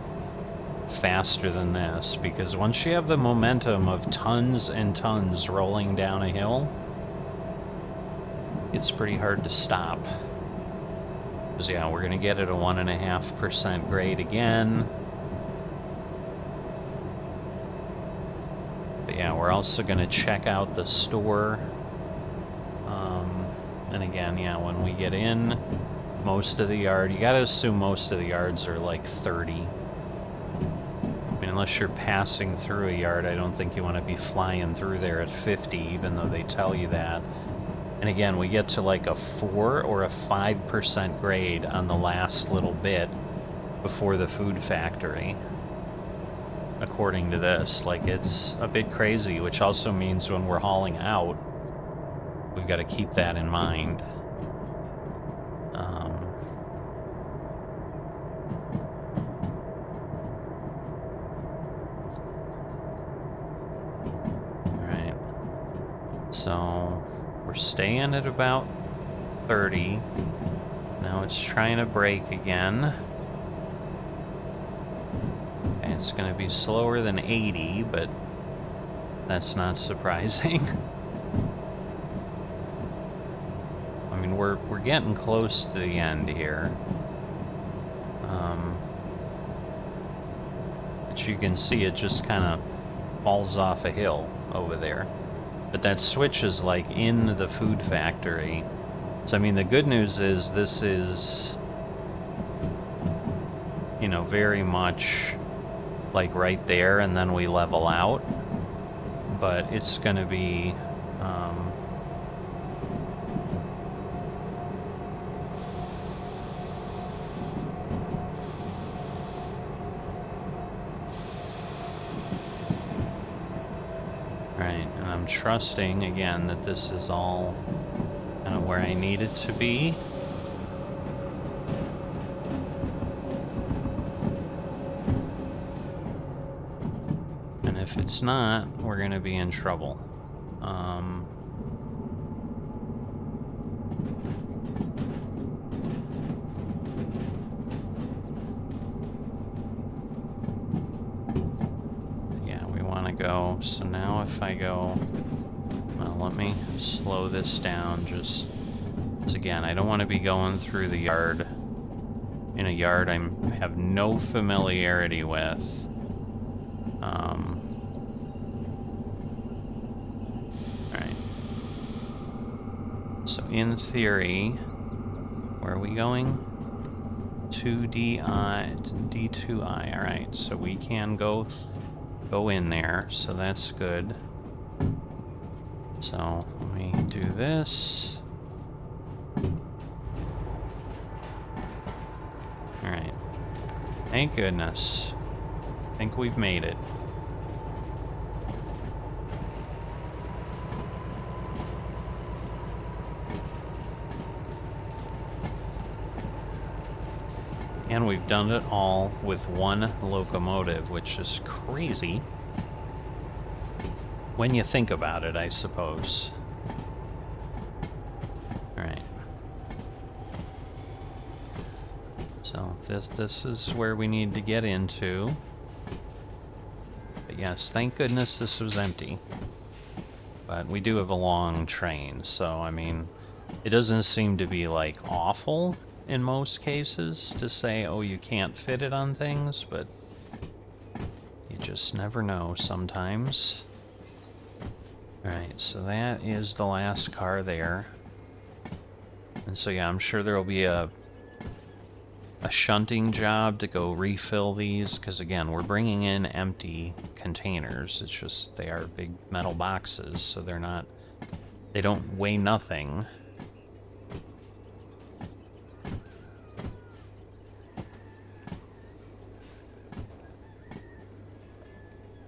faster than this, because once you have the momentum of tons and tons rolling down a hill, it's pretty hard to stop. Because yeah, we're gonna get at a 1.5% grade again. But yeah, we're also gonna check out the store. And again, yeah, when we get in, most of the yard, you gotta assume most of the yards are like 30. I mean, unless you're passing through a yard, I don't think you want to be flying through there at 50, even though they tell you that. And again, we get to like a 4 or a 5% grade on the last little bit before the food factory. According to this, like, it's a bit crazy, which also means when we're hauling out, we've got to keep that in mind. Alright. So, we're staying at about 30. Now it's trying to brake again. And it's going to be slower than 80, but that's not surprising. I mean, we're getting close to the end here. But you can see it just kind of falls off a hill over there. But that switch is like in the food factory, So, I mean, the good news is this is, you know, very much like right there, and then we level out. But it's going to be... Right, and I'm trusting, again, that this is all kind of where I need it to be. And if it's not, we're going to be in trouble. Yeah, we want to go. So now if I go... Well, let me slow this down just... Again, I don't want to be going through the yard in a yard I have no familiarity with. Alright. So in theory, where are we going? 2D2I. Alright, so we can go in there, so that's good. So let me do this. Alright. Thank goodness. I think we've made it. And we've done it all with one locomotive, which is crazy. When you think about it, I suppose. Alright. So this is where we need to get into. But yes, thank goodness this was empty. But we do have a long train, so I mean, it doesn't seem to be like awful in most cases to say, oh, you can't fit it on things, but you just never know sometimes. Alright, so that is the last car there. And so yeah, I'm sure there will be a shunting job to go refill these, because again, we're bringing in empty containers. It's just they are big metal boxes, so they don't weigh nothing.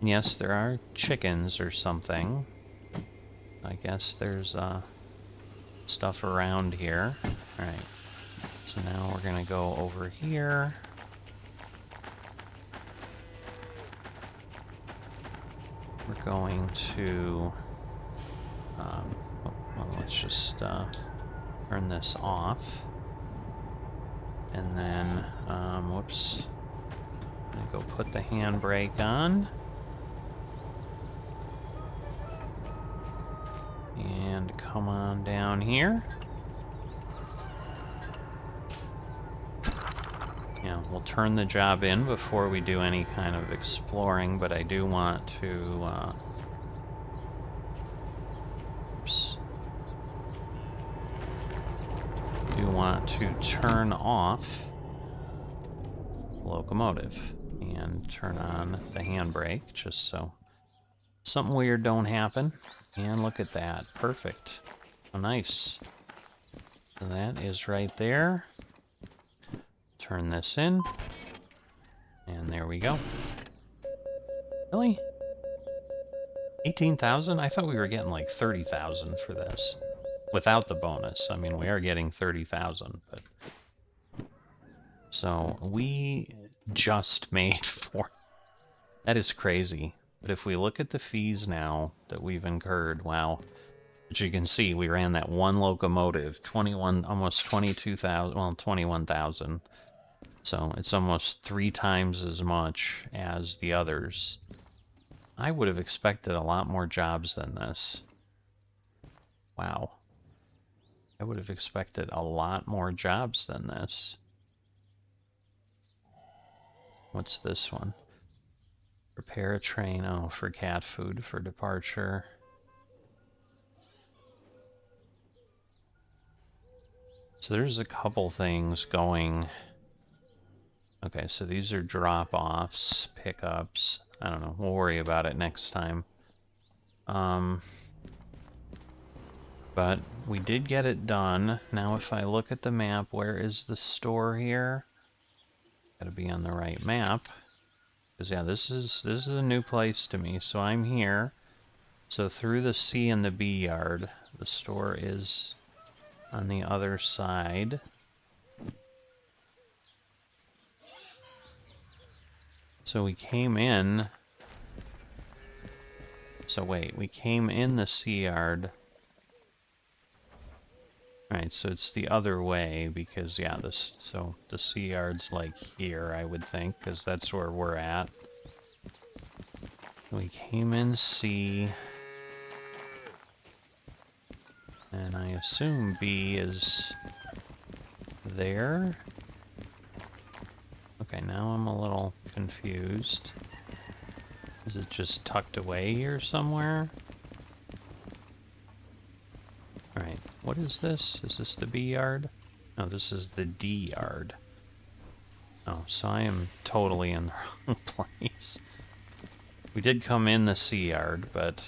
Yes, there are chickens or something. I guess there's stuff around here. Alright, so now we're gonna go over here. We're going to... well, let's just turn this off. And then, whoops. I'm gonna go put the handbrake on. And come on down here. Yeah, we'll turn the job in before we do any kind of exploring, but I do want to, oops. Do want to turn off the locomotive and turn on the handbrake, just so something weird don't happen. And look at that. Perfect. Oh, nice. So that is right there. Turn this in. And there we go. Really? 18,000? I thought we were getting like 30,000 for this. Without the bonus. I mean, we are getting 30,000, but... So, we just made 4... That is crazy. But if we look at the fees now that we've incurred, wow. As you can see, we ran that one locomotive, 21, almost 22,000, well, 21,000. So it's almost 3 times as much as the others. I would have expected a lot more jobs than this. Wow. I would have expected a lot more jobs than this. What's this one? Prepare a train, oh, for cat food for departure. So there's a couple things going. Okay, so these are drop-offs, pickups. I don't know. We'll worry about it next time. But we did get it done. Now if I look at the map, where is the store here? Gotta be on the right map. Because yeah, this is a new place to me. So I'm here. So through the C and the B yard, the store is on the other side. So we came in. So wait, we came in the C yard. Alright, so it's the other way because, yeah, so the C yard's like here, I would think, because that's where we're at. We came in C, and I assume B is there. Okay, now I'm a little confused. Is it just tucked away here somewhere? Alright, what is this? Is this the B yard? No, this is the D yard. Oh, so I am totally in the wrong place. We did come in the C yard, but...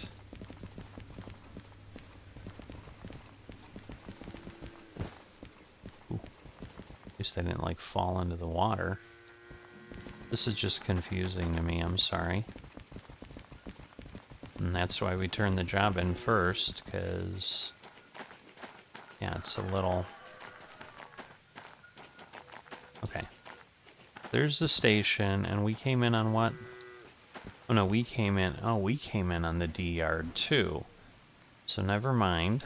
Ooh. At least I didn't, like, fall into the water. This is just confusing to me, I'm sorry. And that's why we turned the job in first, because... Yeah, it's a little... Okay. There's the station, and we came in on what? Oh no, we came in on the D yard too. So never mind.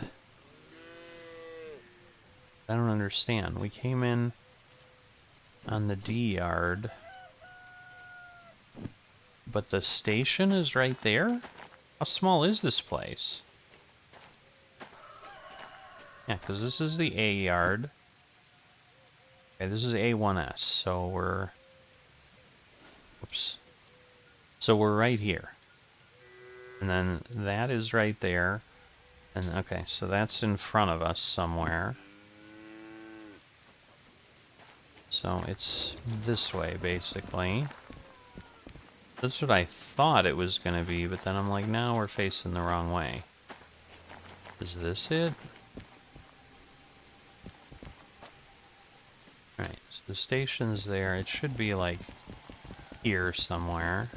I don't understand. We came in on the D yard, but the station is right there? How small is this place? Yeah, because this is the A yard. Okay, this is A1S, so we're... Whoops. So we're right here. And then that is right there. And okay, so that's in front of us somewhere. So it's this way, basically. That's what I thought it was going to be, but then I'm like, no, we're facing the wrong way. Is this it? Alright, so the station's there. It should be, like, here somewhere.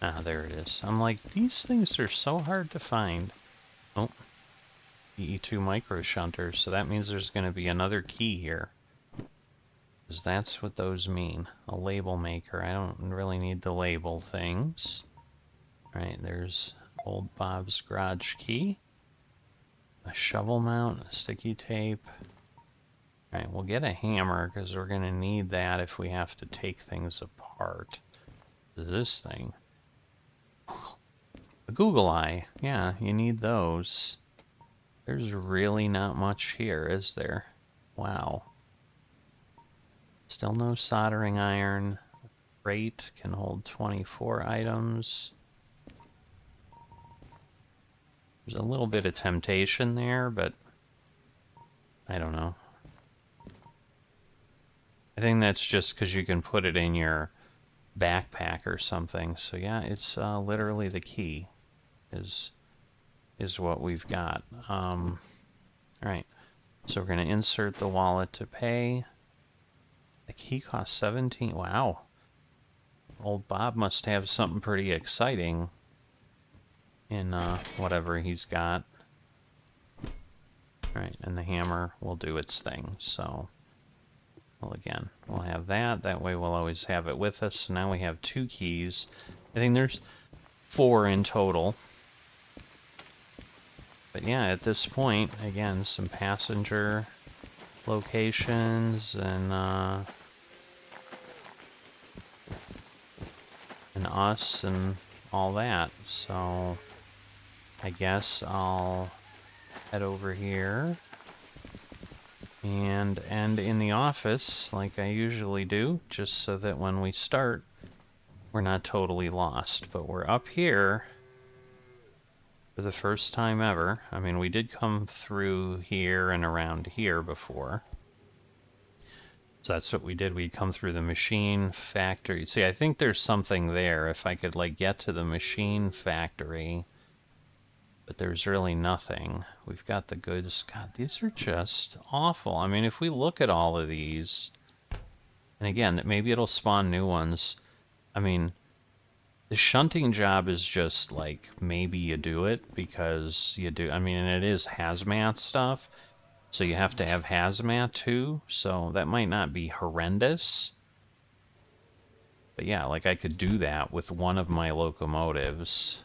Ah, there it is. I'm like, these things are so hard to find. Oh, EE2 micro shunters, so that means there's going to be another key here. Because that's what those mean. A label maker. I don't really need to label things. Alright, there's old Bob's garage key. A shovel mount, a sticky tape. Alright, we'll get a hammer because we're going to need that if we have to take things apart. This thing. A Google Eye. Yeah, you need those. There's really not much here, is there? Wow. Still no soldering iron. Crate can hold 24 items. There's a little bit of temptation there, but I don't know. I think that's just because you can put it in your backpack or something. So yeah, it's literally the key is what we've got. All right, so we're going to insert the wallet to pay. The key costs 17. Wow. Old Bob must have something pretty exciting in whatever he's got. Alright, and the hammer will do its thing, so... Well, again, we'll have that. That way we'll always have it with us. So now we have 2 keys. I think there's 4 in total. But yeah, at this point, again, some passenger locations and us and all that. So I guess I'll head over here and end in the office like I usually do, just so that when we start, we're not totally lost. But we're up here. For the first time ever. I mean, we did come through here and around here before. So that's what we did. We'd come through the machine factory. See, I think there's something there. If I could, like, get to the machine factory. But there's really nothing. We've got the goods. God, these are just awful. I mean, if we look at all of these... And again, maybe it'll spawn new ones. I mean, the shunting job is just, like, maybe you do it because you do... I mean, and it is hazmat stuff. So you have to have hazmat too, so that might not be horrendous. But yeah, like I could do that with one of my locomotives.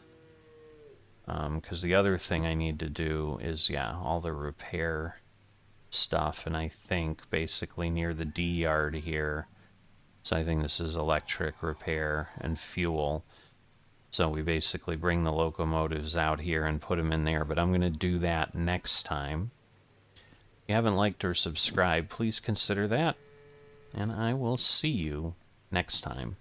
Because the other thing I need to do is, yeah, all the repair stuff, and I think basically near the D yard here. So I think this is electric repair and fuel. So we basically bring the locomotives out here and put them in there, but I'm going to do that next time. If you haven't liked or subscribed, please consider that, and I will see you next time.